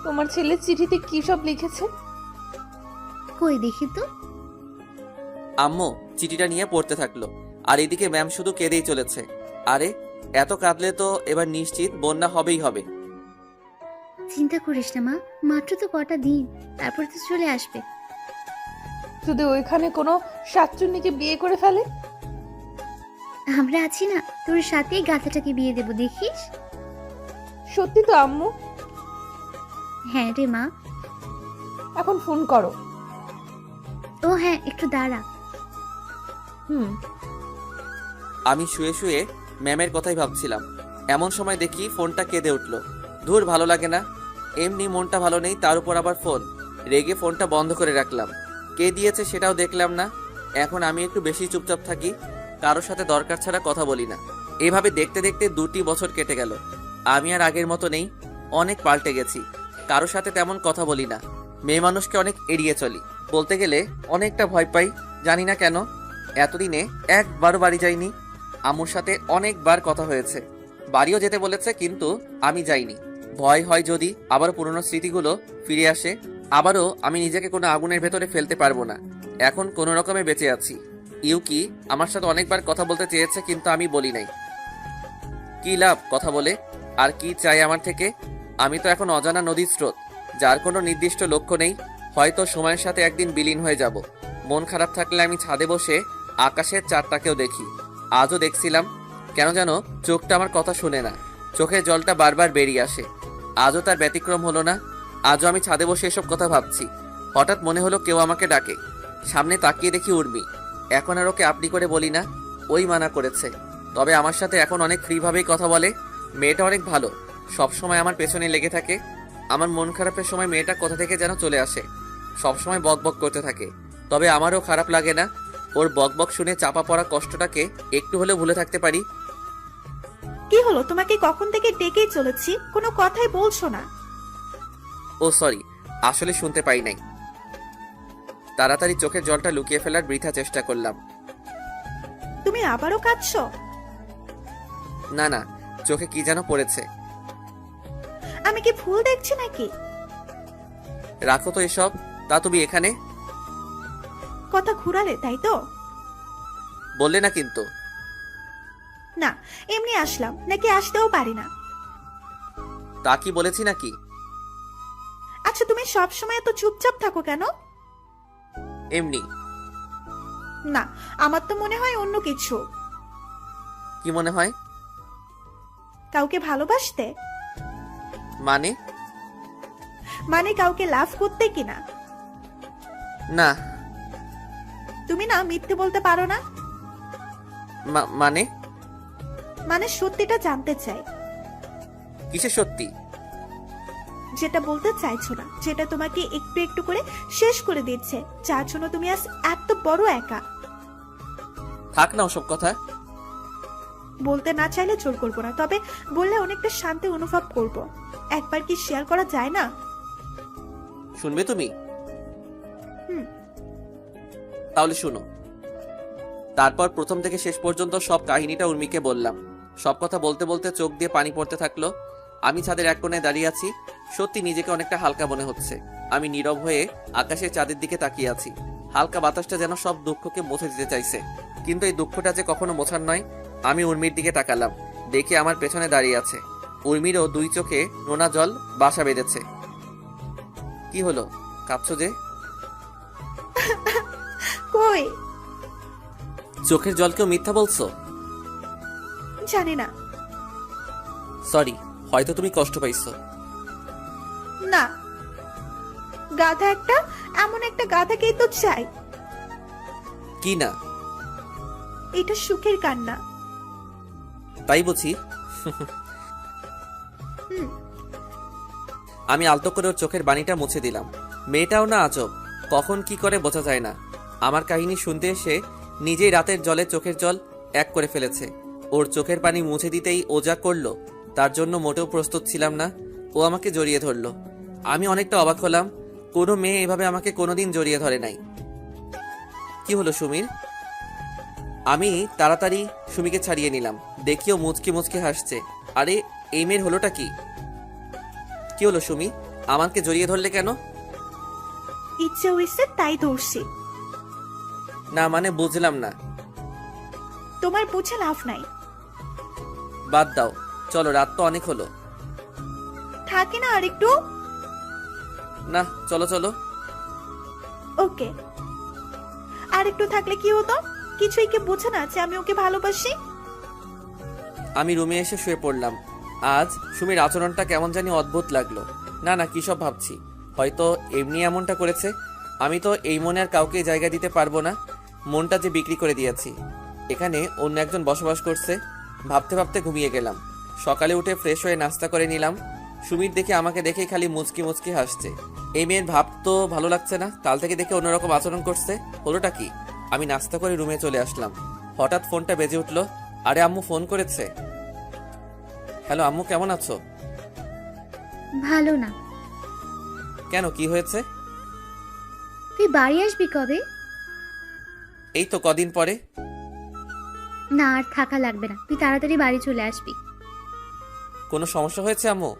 তোমার ছেলে চিঠিতে কি সব লিখেছে। কই দেখি তো। আম্মু চিঠিটা নিয়ে পড়তে থাকলো, আর এদিকে ম্যাম শুধু কেঁদেই চলেছে। আরে এত কাঁদলে তো এবার নিশ্চিত বন্যা হবেই হবে। চিন্তা করিস না মা, মাত্র তো কটা দিন, তারপর তো চলে আসবে। যদি ওইখানে কোনো শাকচুন্নিকে বিয়ে করে ফেলে। আমরা আছি না, তোর সাথেই গাথাটাকে বিয়ে দেব, দেখিস। সত্যি তো আম্মু? হ্যাঁ রে মা। এখন ফোন করো। ও হ্যাঁ, একটু দাঁড়া। আমি শুয়ে শুয়ে ম্যামের কথাই ভাবছিলাম, এমন সময় দেখি ফোনটা কেঁদে উঠলো। ধুর, ভালো লাগে না, এমনি মনটা ভালো নেই, তার উপর আবার ফোন। রেগে ফোনটা বন্ধ করে রাখলাম। কে দিয়েছে সেটাও দেখলাম না। এখন আমি একটু বেশি চুপচাপ থাকি, কারোর সাথে দরকার ছাড়া কথা বলি না। এভাবে দেখতে দেখতে 2টি বছর কেটে গেল। আমি আর আগের মতো নেই, অনেক পাল্টে গেছি। কারোর সাথে তেমন কথা বলি না, মেয়ে মানুষকে অনেক এড়িয়ে চলি। বলতে গেলে অনেকটা ভয় পাই, জানি না কেন। এতদিনে একবারও বাড়ি যাইনি। আম্মুর সাথে অনেকবার কথা হয়েছে, বাড়িও যেতে বলেছে, কিন্তু আমি যাইনি। ভয় হয় যদি আবার পুরনো স্মৃতিগুলো ফিরে আসে, আবারও আমি নিজেকে কোনো আগুনের ভেতরে ফেলতে পারবো না। এখন কোনো রকমে বেঁচে আছি। ইউকি আমার সাথে অনেকবার কথা বলতে চেয়েছে, কিন্তু আমি বলি নাই। কি লাভ কথা বলে? আর কি চাই আমার থেকে? আমি তো এখন অজানা নদীর স্রোত, যার কোনো নির্দিষ্ট লক্ষ্য নেই। হয়তো সময়ের সাথে একদিন বিলীন হয়ে যাব। মন খারাপ থাকলে আমি ছাদে বসে আকাশের চাঁদটাকেও দেখি। আজও দেখছিলাম, কেন যেন চোখটা আমার কথা শুনে না, চোখের জলটা বারবার বেরিয়ে আসে। আজও তার ব্যতিক্রম হলো না। আজও আমি ছাদে বসে এসব কথা ভাবছি। হঠাৎ মনে হলো কেউ আমাকে ডাকে। সামনে তাকিয়ে দেখি উর্মি। এখন আর ওকে আপনি করে বলি না, ওই মানা করেছে। তবে আমার সাথে এখন অনেক ফ্রিভাবেই কথা বলে। মেয়েটা অনেক ভালো, সব সময় আমার পেছনে লেগে থাকে। আমার মন খারাপের সময় মেয়েটা কোথা থেকে যেন চলে আসে, সব সময় বক বক করতে থাকে। তবে আমারও খারাপ লাগে না, ওর বক বক শুনে চাপা পড়া কষ্টটাকে একটু হলেও ভুলে থাকতে পারি। কি হলো, তোমাকে কখন থেকে ডেকেই চলেছি, কোনো কথাই বলছো না। ও সরি, আসলে শুনতে পাই নাই। তাড়াতাড়ি চোখের জলটা লুকিয়ে ফেলার বৃথা চেষ্টা করলাম। তুমি আবারও কাঁদছো? না না, চোখে কি যেন পড়েছে। আমি কি ভুল দেখছি নাকি? রাখো তো এসব। তা তুমি এখানে? কথা ঘুরালে তাই তো? বললে না কিন্তু। না, এমনি আসলাম, নাকি আসতেও পারি না। তা কি বলেছি নাকি? আচ্ছা তুমি সব সময় এত চুপচাপ থাকো কেন? এমনি। না, আমার তো মনে হয় অন্য কিছু। কি মনে হয়? কাউকে ভালোবাসতে? মানে? মানে কাউকে লাভ করতে কিনা? না। তুমি না মিথ্যে বলতে পারো না। মানে? মানে সত্যিটা জানতে চাই। কিসে সত্যি? যেটা বলতে চাইছো না, যেটা তোমাকে একটু একটু করে শেষ করে দিচ্ছে, যার জন্য তুমি আজ এত বড় একা। থাক না ওসব কথা। বলতে না চাইলে জোর করবো না, তবে বললে অনেকটা শান্তি অনুভব করব। একবার কি শেয়ার করা যায় না? শুনবে তুমি? হুম। তাহলে শুনো। তারপর প্রথম থেকে শেষ পর্যন্ত সব কাহিনীটা উর্মিকে বললাম। সব কথা বলতে বলতে চোখ দিয়ে পানি পড়তে থাকলো। আমি ছাদের এক কোণে দাঁড়িয়ে আছি। সত্যি নিজেকে অনেকটা হালকা মনে হচ্ছে। আমি নীরব হয়ে আকাশের চাঁদের দিকে তাকিয়ে আছি। হালকা বাতাসটা যেন সব দুঃখকে মুছে দিতে চাইছে, কিন্তু এই দুঃখটা যে কখনো মোছার নয়। আমি উর্মির দিকে তাকালাম, দেখি আমার পেছনে দাঁড়িয়ে আছে। উর্মিরও দুই চোখে নোনা জল বাসা বেঁধেছে। কি হলো, কাঁদছো যে? কই? চোখের জলকেও মিথ্যা বলছো? জানি না। সরি, হয়তো তুমি কষ্ট পাইছো। না, গাধা একটা, এমন একটা গাধাকেই তো চাই। কি না? এটা সুখের কান্না। তাই বুঝি? হুম। আমি আলতো করে ওর চোখের বাণীটা মুছে দিলাম। মেয়েটাও না আজব, কখন কি করে বোঝা যায় না। আমার কাহিনী শুনতে এসে নিজেই রাতের জলে চোখের জল এক করে ফেলেছে। ওর চোখের পানি মুছে দিতেই ও যা করলো, তার জন্য মোটেও প্রস্তুত ছিলাম না। ও আমাকে জড়িয়ে ধরলো। আমি অনেকটা অবাক হলাম। কোনো মেয়ে এভাবে আমাকে কোনোদিন জড়িয়ে ধরে নাই। কি হলো সুমির? আমি তাড়াতাড়ি সুমিকে ছাড়িয়ে নিলাম। দেখিও মুচকি মুচকি হাসছে। আরে, এই মেয়ের হলোটা কি? কি হলো সুমি, আমাকে জড়িয়ে ধরলে কেন? ইচ্ছে হয়েছে তাই ধরছি। না মানে বুঝলাম না। তোমার বুঝে লাভ নাই। বাদ দাও, চলো, রাত তো অনেক হলো। থাকি না আর একটু? না, চলো চলো। ওকে। আর একটু থাকলে কি হতো? কিছুই কি বোঝে না যে আমি ওকে ভালোবাসি? আমি রুমে এসে শুয়ে পড়লাম। আজ সুমির আচরণটা কেমন জানি অদ্ভুত লাগলো। না না, কি সব ভাবছি। হয়তো এমনি এমনটা করেছে। আমি তো এই মনে আর কাউকে জায়গা দিতে পারবো না। মনটা যে বিক্রি করে দিয়েছি। এখানে অন্য একজন বসবাস করছে। ভাবতে ভাবতে ঘুমিয়ে গেলাম। সকালে উঠে ফ্রেশ হয়ে নাস্তা করে নিলাম। সুমির দেখে আমাকে দেখেই খালি মুচকি মুচকি হাসছে। এই মেয়ের ভাব তো ভালো লাগছে না। কাল থেকে দেখে অন্যরকম আচরণ করছে। হলোটা কি? আমি নাস্তা করে রুমে চলে আসলাম। হঠাৎ ফোনটা বেজে উঠলো। আরে, আম্মু ফোন করেছে। হ্যালো আম্মু, কেমন আছো? ভালো না। কেন, কি হয়েছে? তুই বাড়ি আসবি কবে? এই তো কদিন পরে। না, আর থাকা লাগবে না, তুই তাড়াতাড়ি বাড়ি চলে আসবি। কোনো সমস্যা হয়েছে আম্মু?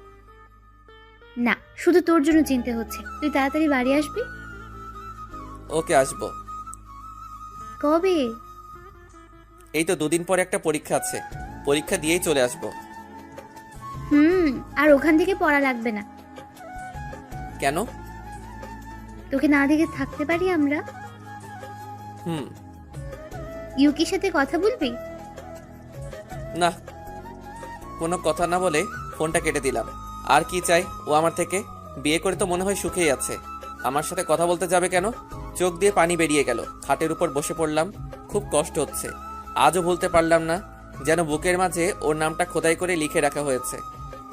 না, শুধু তোর জন্য চিন্তা হচ্ছে। তুই তাড়াতাড়ি বাড়ি আসবি। ওকে, আসবো। কবে? এই তো দুদিন পরে একটা পরীক্ষা আছে। পরীক্ষা দিয়েই চলে আসবো। আর ওখান থেকে পড়া লাগবে না। কেন? তোকে না দেখে থাকতে পারি আমরা? ইউকির সাথে কথা বলবি? না, কোনো কথা না বলে ফোনটা কেটে দিলাম। আর কি চাই ও আমার থেকে? বিয়ে করে তো মনে হয় সুখেই আছে। আমার সাথে কথা বলতে যাবে কেন? চোখ দিয়ে পানি বেরিয়ে গেল। খাটের উপর বসে পড়লাম। খুব কষ্ট হচ্ছে। আজও ভুলতে পারলাম না, যেন বুকের মাঝে ওর নামটা খোদাই করে লিখে রাখা হয়েছে।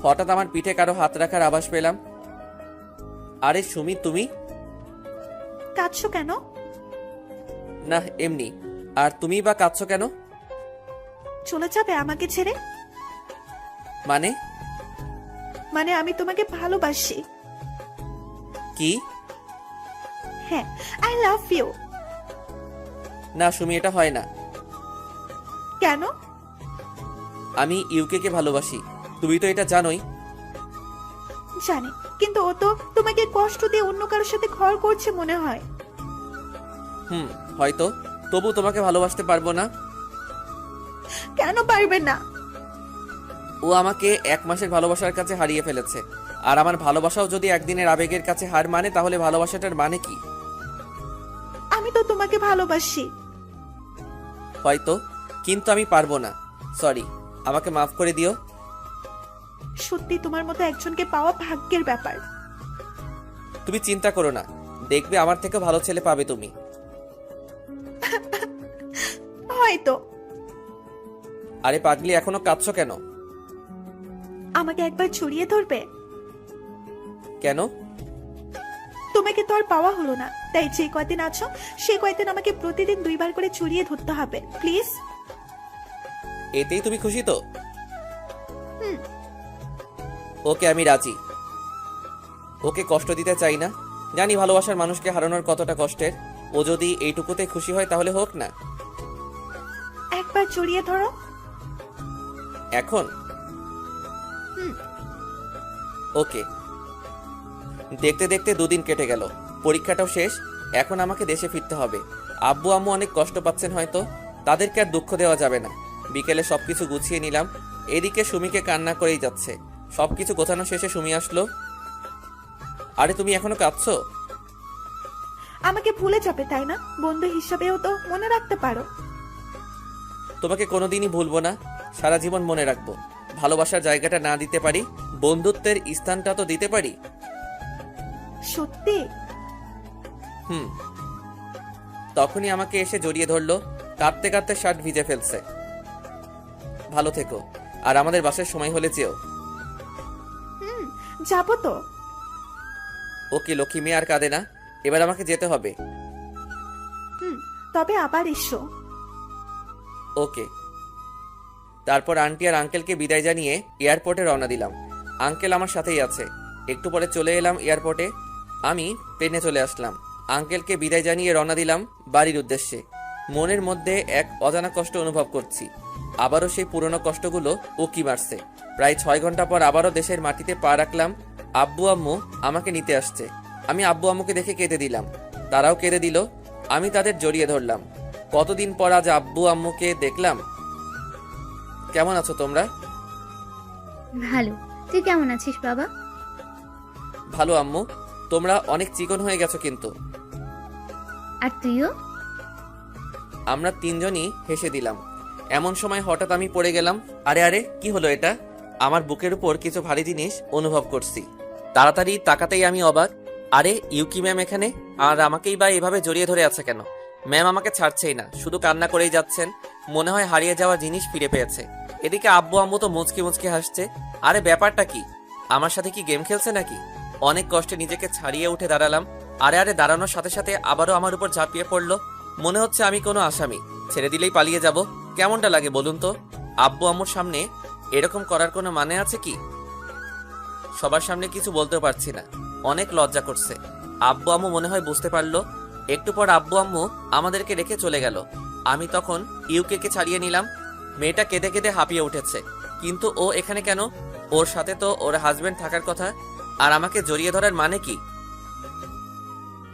হঠাৎ আমার পিঠে কারো হাত রাখার আভাস পেলাম। আরে সুমি, তুমি? কাঁদছো কেন? না, এমনি। আর তুমি বা কাঁদছো কেন? চলে যাবে আমাকে ছেড়ে? মানে? মানে আমি তোমাকে ভালোবাসি। কি? হ্যাঁ, আই লাভ ইউ। না সুমি, এটা হয় না। কেন? আমি ইউকে কে ভালোবাসি, তুমি তো এটা জানোই। জানি, কিন্তু ও তো তোমাকে কষ্ট দিয়ে অন্য কারোর সাথে ঘর করছে মনে হয়। হয়তো, তবু তোমাকে ভালোবাসতে পারবো না। কেন পারবে না? ও আমাকে 1 মাসের ভালোবাসার কাছে হারিয়ে ফেলেছে। আর আমার ভালোবাসাও যদি একদিনের আবেগের কাছে হার মানে, তাহলে ভালোবাসাটার মানে কি? আমি তো তোমাকে ভালোবাসি। হয়তো, কিন্তু আমি পারবো না। সরি, আমাকে মাফ করে দিও। সত্যি তোমার মতো একজনকে পাওয়া ভাগ্যের ব্যাপার। তুমি চিন্তা করো না, দেখবে আমার থেকে ভালো ছেলে পাবে তুমি। হয়তো। আরে পাগলি, এখনো কাঁদছো কেন? আমাকে একবার জড়িয়ে ধরবে? কেন? তোমাকে তো আর পাওয়া হলো না, তাই যে কয়দিন আছো সে কয়দিন আমাকে প্রতিদিন 2 বার করে জড়িয়ে ধরতে হবে, প্লিজ। এতেই তুমি খুশি তো? হুম। ওকে, আমি রাজি। ওকে কষ্ট দিতে চাই না, জানি ভালোবাসার মানুষকে হারানোর কতটা কষ্টের। ও যদি এইটুকুতে খুশি হয় তাহলে হোক না। একবার জড়িয়ে ধরো। এখন? হুম। ওকে। দেখতে দেখতে 2 দিন কেটে গেল, পরীক্ষাটাও শেষ। এখন আমাকে দেশে ফিরতে হবে। আব্বু আম্মু অনেক কষ্ট পাচ্ছেন হয়তো, তাদেরকে আর দুঃখ দেওয়া যাবে না। বিকেলে সবকিছু গুছিয়ে নিলাম। এদিকে সুমিকে কান্না করেই যাচ্ছে। সবকিছু গোছানো শেষে সুমি আসলো। আরে তুমি এখনো কাঁদছো? আমাকে ভুলে যাবে তাই না? বন্ধু হিসাবেও তো মনে রাখতে পারো। তোমাকে কোনোদিনই ভুলবো না, সারা জীবন মনে রাখবো। ভালোবাসার জায়গাটা না দিতে পারি, বন্ধুত্বের স্থানটা তো দিতে পারি। সত্যি? হুম। তখনই আমাকে এসে জড়িয়ে ধরলো, কাঁদতে কাঁদতে শার্ট ভিজে ফেলছে। ভালো থেকো, আর আমাদের বাসার সময় হলে যেও। হুম, যাবো তো। ওকে লক্ষ্মী মেয়ে, আর কাঁদে না। এবার আমাকে যেতে হবে। হুম, তবে আবার এসো। ওকে। তারপর আন্টি আর আঙ্কেলকে বিদায় জানিয়ে এয়ারপোর্টে রওনা দিলাম। আঙ্কেল আমার সাথেই আছে। একটু পরে চলে এলাম এয়ারপোর্টে। আমি প্লেনে চলে আসলাম। আঙ্কেলকে বিদায় জানিয়ে রওনা দিলাম বাড়ির উদ্দেশ্যে। মনের মধ্যে এক অজানা কষ্ট অনুভব করছি। আবারও সেই পুরনো কষ্টগুলো উকি মারছে। প্রায় 6 ঘন্টা পর আবারও দেশের মাটিতে পা রাখলাম। আব্বু আম্মু আমাকে নিতে আসছে। আমি আব্বু আম্মুকে দেখে কেঁদে দিলাম, তারাও কেঁদে দিল। আমি তাদের জড়িয়ে ধরলাম। কতদিন পর আজ আব্বু আম্মুকে দেখলাম। কেমন আছো তোমরা? ভালো। তুই কেমন আছিস বাবা? ভালো আম্মু। তোমরা অনেক চিকন হয়ে গেছো কিন্তু। আর তুইও? আমরা 3 জনই হেসে দিলাম। এমন সময় হঠাৎ আমি পড়ে গেলাম। আরে আরে, কি হলো এটা? আমার বুকের উপর কিছু ভারী জিনিস অনুভব করছি। তাড়াতাড়ি তাকাতেই আমি অবাক। আরে ইউকি ম্যাম এখানে, আর আমাকেই বা এভাবে জড়িয়ে ধরে আছে কেন? ম্যাম আমাকে ছাড়ছেই না, শুধু কান্না করেই যাচ্ছেন। মনে হয় হারিয়ে যাওয়া জিনিস ফিরে পেয়েছে। এদিকে আব্বু আম্মু তো মুচকি মুচকি হাসছে। আরে ব্যাপারটা কি? আমার সাথে কি গেম খেলছে নাকি? অনেক কষ্টে নিজেকে ছাড়িয়ে উঠে দাঁড়ালাম। আরে আরে, দাঁড়ানোর সাথে সাথে আবারও আমার উপর ঝাঁপিয়ে পড়লো। মনে হচ্ছে আমি কোনো আসামি, ছেড়ে দিলেই পালিয়ে যাব। কেমনটা লাগে বলুন তো? আব্বু আম্মুর সামনে এরকম করার কোনো মানে আছে কি? সবার সামনে কিছু বলতেও পারছি না, অনেক লজ্জা করছে। আব্বু আম্মু মনে হয় বুঝতে পারলো। একটু পর আব্বু আম্মু আমাদেরকে রেখে চলে গেল। আমি তখন ইউকে ছাড়িয়ে নিলাম। মেয়েটা কেঁদে কেঁদে হাঁপিয়ে উঠেছে, কিন্তু ও এখানে কেন? ওর সাথে তো ওর হাজবেন্ড থাকার কথা। আর আমাকে জড়িয়ে ধরার মানে কি?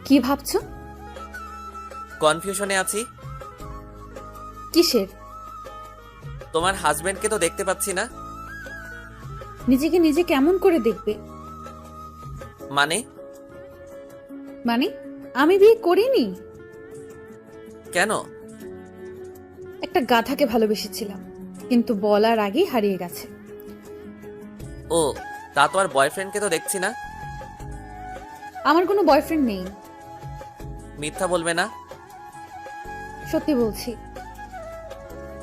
কি ভাবছো? কনফিউশনে আছি। কিসের? তোমার হাজবেন্ডকে তো দেখতে পাচ্ছি না। নিজেকে নিজে কেমন করে দেখবে? মানে? মানে আমি বিয়ে করিনি। কেন? একটা গাধাকে ভালোবেসেছিলাম, কিন্তু বলার আগেই হারিয়ে গেছে। ও, তা তো আর বয়ফ্রেন্ডকে তো দেখছি না। আমার কোনো বয়ফ্রেন্ড নেই। মিথ্যা বলবে না। সত্যি বলছি।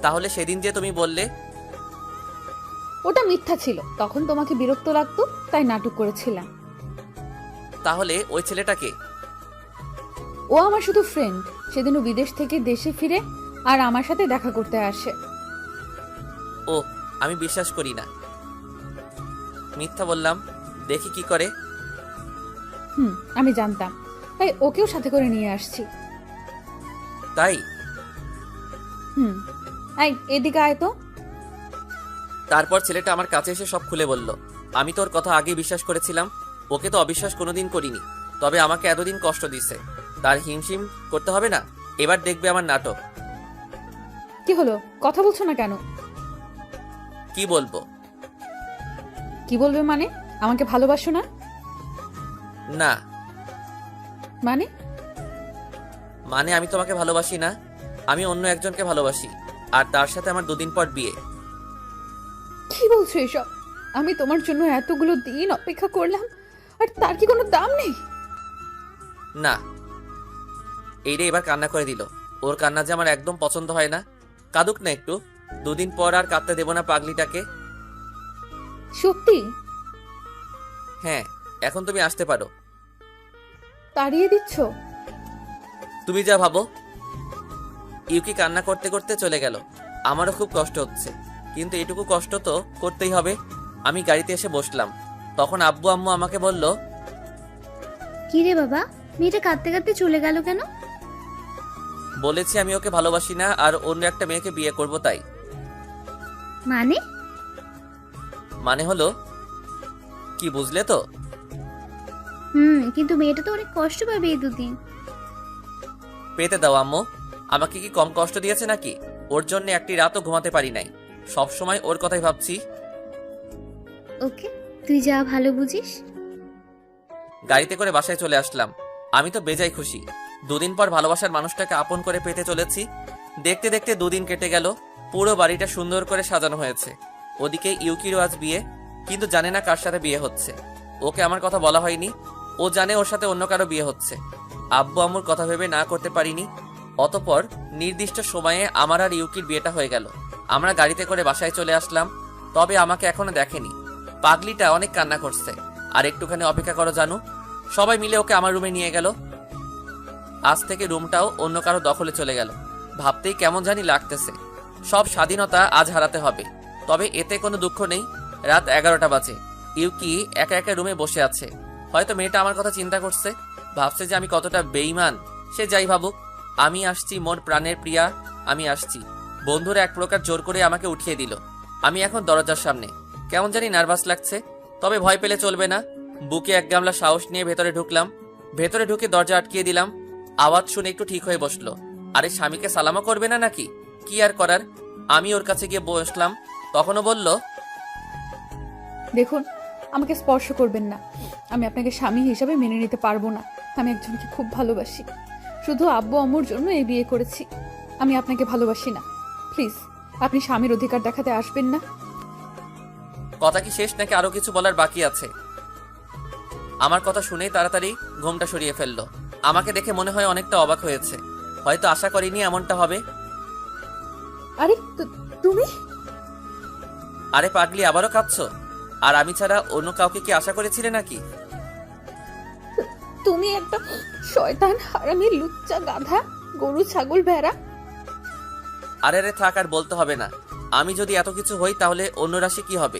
তাহলে সেদিন যে তুমি বললে। ওটা মিথ্যা ছিল, তখন তোমাকে বিরক্ত লাগতো তাই নাটক করেছিলাম। তাহলে ওই ছেলেটাকে? ও আমার শুধু ফ্রেন্ড। সেদিন ও বিদেশ থেকে দেশে ফিরে আর আমার সাথে দেখা করতে আসে। ও, আমি বিশ্বাস করি না। মিথ্যা বললাম, দেখি কি করে। আমি জানতাম, তাই ওকেও সাথে করে নিয়ে আসছি। তাই? এই এদিকে আয় তো। তারপর ছেলেটা আমার কাছে এসে সব খুলে বলল। আমি তোর কথা আগেই বিশ্বাস করেছিলাম, ওকে তো অবিশ্বাস কোনোদিন করিনি। তবে আমাকে এতদিন কষ্ট দিচ্ছে, তার হিমশিম করতে হবে না। এবার দেখবে আমার নাটক। কি হলো, কথা বলছো না কেন? কি বলবো? কি বলবে মানে? আমাকে ভালোবাসো না? না। মানে? মানে আমি তোমাকে ভালোবাসি না, আমি অন্য একজনকে ভালোবাসি, আর তার সাথে আমার 2 দিন পর বিয়ে। কি বলছো এসব? আমি তোমার জন্য এতগুলো দিন অপেক্ষা করলাম, আর তার কি কোনো দাম নেই? না। এইটা এবার কান্না করে দিল। ওর কান্না যে আমার একদম পছন্দ হয় না। কাঁদুক না একটু, 2 দিন পর আর কাঁদতে দেব না পাগলিটাকে। সত্যি? হ্যাঁ, এখন তুমি আসতে পারো। তাড়িয়ে দিচ্ছ? তুমি যা ভাবো। ইউকি কান্না করতে করতে চলে গেল। আমারও খুব কষ্ট হচ্ছে, কিন্তু এটুকু কষ্ট তো করতেই হবে। আমি গাড়িতে এসে বসলাম, তখন আব্বু আম্মু আমাকে বলল, কি রে বাবা, মেয়েটা কাঁদতে কাঁদতে চলে গেল কেন? বলেছি আমি ওকে ভালোবাসি না আর অন্য একটা মেয়েকে বিয়ে করব তাই। মানে? মানে হলো কি, বুঝলে তো? কিন্তু মেয়েটা তো অনেক কষ্ট পাবে এই 2 দিন। পেতে দাও আম্মু। আমাকে কি কম কষ্ট দিয়েছে নাকি? ওর জন্য একটি রাতও ঘুমাতে পারি নাই, সব সময় ওর কথাই ভাবছি। ওকে, তুই যা ভালো বুঝিস। গাড়িতে করে বাসায় চলে আসলাম। আমি তো বেজায় খুশি। 2 দিন পর ভালোবাসার মানুষটাকে আপন করে পেতে চলেছি। দেখতে দেখতে 2 দিন কেটে গেল। পুরো বাড়িটা সুন্দর করে সাজানো হয়েছে। ওদিকে ইউকিরও আজ বিয়ে, কিন্তু জানে না কার সাথে বিয়ে হচ্ছে। ওকে আমার কথা বলা হয়নি। ও জানে ওর সাথে অন্য কারো বিয়ে হচ্ছে। আব্বু আম্মুর কথা ভেবে না করতে পারিনি। অতঃপর নির্দিষ্ট সময়ে আমার আর ইউকির বিয়েটা হয়ে গেল। আমরা গাড়িতে করে বাসায় চলে আসলাম। তবে আমাকে এখনো দেখেনি। পাগলিটা অনেক কান্না করছে। আর একটুখানি অপেক্ষা করো জানু। সবাই মিলে ওকে আমার রুমে নিয়ে গেল। আজ থেকে রুমটাও অন্য কারো দখলে চলে গেল। ভাবতেই কেমন জানি লাগতেছে। সব স্বাধীনতা আজ হারাতে হবে। তবে এতে কোনো দুঃখ নেই। রাত 11টা বাজে। ইউকি একা একা রুমে বসে আছে। হয়তো মেয়েটা আমার কথা চিন্তা করছে, ভাবছে যে আমি কতটা বেঈমান। সে যাই ভাবুক, আমি আসছি মোর প্রাণের প্রিয়া, আমি আসছি। বন্ধুরা এক প্রকার জোর করে আমাকে উঠিয়ে দিল। আমি এখন দরজার সামনে, কেমন জানি নার্ভাস লাগছে। তবে ভয় পেলে চলবে না। বুকে এক গামলা সাহস নিয়ে ভেতরে ঢুকলাম। ভেতরে ঢুকে দরজা আটকিয়ে দিলাম। আওয়াজ শুনে একটু ঠিক হয়ে বসলো। আরে স্বামীকে সালামও করবে না নাকি? কি আর করার, আমি ওর কাছে গিয়ে বসলাম। তখনও বলল, দেখুন, আমাকে স্পর্শ করবেন না। আমি আপনাকে স্বামী হিসাবে মেনে নিতে পারবো না। আমি একজনকে খুব ভালোবাসি। শুধু আব্বু আম্মুর জন্য এই বিয়ে করেছি। আমি আপনাকে ভালোবাসি না। প্লিজ, আপনি স্বামীর অধিকার দেখাতে আসবেন না। কথা কি শেষ নাকি আরো কিছু বলার বাকি আছে? আমার কথা শুনেই তাড়াতাড়ি ঘুমটা সরিয়ে ফেললো। আমাকে দেখে মনে হয় অনেকটা অবাক হয়েছে। হয়তো আশা করিনি এমনটা হবে। আরে তুমি? আরে পাগলি, আবারও কাঁদছো? আর আমি ছাড়া অন্য কাউকে কি আশা করেছিলে নাকি? তুমি একটা শয়তান, হারামি, লুচ্চা, গাধা, গরু, ছাগল, ভেড়া। আরে আরে থাক, আর বলতে হবে না। আমি যদি এত কিছু হই তাহলে অন্য রাশি কি হবে?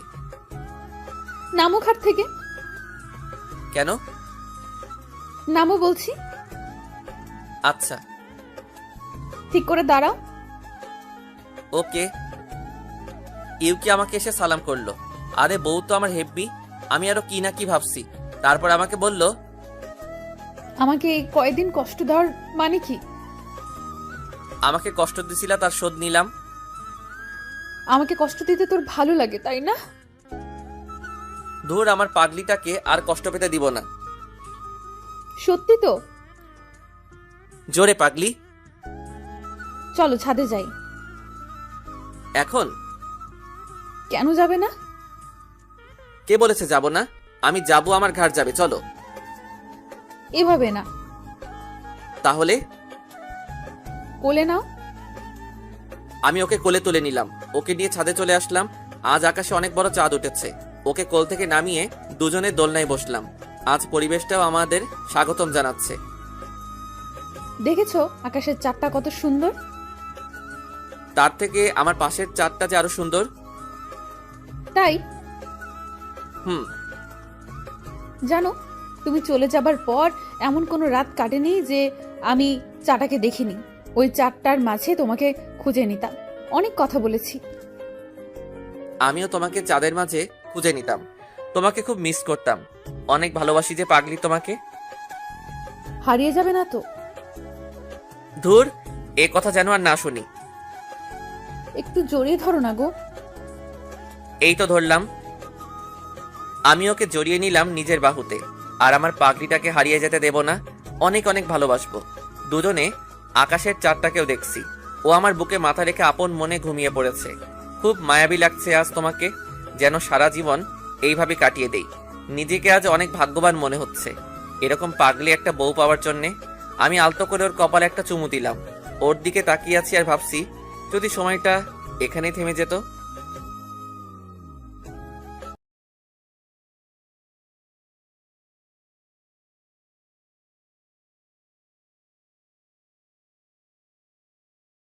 নামো খাট থেকে। কেন? নামো বলছি। আচ্ছা ঠিক করে দাঁড়াও। ওকে। ইউকি আমাকে এসে সালাম করলো। আরে বউ তো আমার হেব্বি। আমি আরো কি না কি ভাবছি। তারপর আমাকে বলল, আমাকে এই কয়দিন কষ্ট দেওয়ার মানে কি? আমাকে কষ্ট দিছিলা, তার শোধ নিলাম। আমাকে কষ্ট দিতে তোর ভালো লাগে, তাই না? ধুর, আমার পাগলিটাকে আর কষ্ট পেতে দিব না। সত্যি তো? জোরে পাগলি। চলো ছাদে যাই। এখন? কেন যাবে না? কে বলেছে যাব না? আমি যাব, আমার ঘাট যাবে, চলো। এভাবে না। তাহলে? কোলে নাও। আমি ওকে কোলে তুলে নিলাম। ওকে নিয়ে ছাদে চলে আসলাম। আজ আকাশে অনেক বড় চাঁদ উঠেছে। ওকে কোল থেকে নামিয়ে দুজনে দোলনায় বসলাম। আজ পরিবেশটাও আমাদের স্বাগতম জানাচ্ছে। দেখেছো আকাশের চাঁদটা কত সুন্দর? তার থেকে আমার পাশের চাঁদটা যে আরো সুন্দর। তাই? হুম। জানো, তুমি চলে যাবার পর এমন কোনো রাত কাটেনি যে আমি চাঁদটাকে দেখিনি। ওই চাঁদটার মাঝে তোমাকে খুঁজে নিতাম। অনেক কথা বলেছি। আমিও তোমাকে চাঁদের মাঝে খুঁজে নিতাম। তোমাকে খুব মিস করতাম। অনেক ভালোবাসি যে পাগলি তোমাকে। হারিয়ে যাবে না তো? ধুর, এ কথা যেন আর না শুনি। একটু জড়িয়ে ধরো না গো। এই তো ধরলাম। আমি ওকে জড়িয়ে নিলাম নিজের বাহুতে। আর আমার পাগড়িটাকে হারিয়ে যেতে দেব না। অনেক অনেক ভালোবাসবো। দুজনে আকাশের চাঁদটাকেও দেখছি। ও আমার বুকে মাথা রেখে আপন মনে ঘুমিয়ে পড়েছে। খুব মায়াবী লাগছে আজ তোমাকে, যেন সারা জীবন এইভাবে কাটিয়ে দেই। নিজেকে আজ অনেক ভাগ্যবান মনে হচ্ছে এরকম পাগলি একটা বউ পাওয়ার জন্যে। আমি আলতো করে ওর কপালে একটা চুমু দিলাম। ওর দিকে তাকিয়ে আছি আর ভাবছি যদি সময়টা এখানেই থেমে যেত।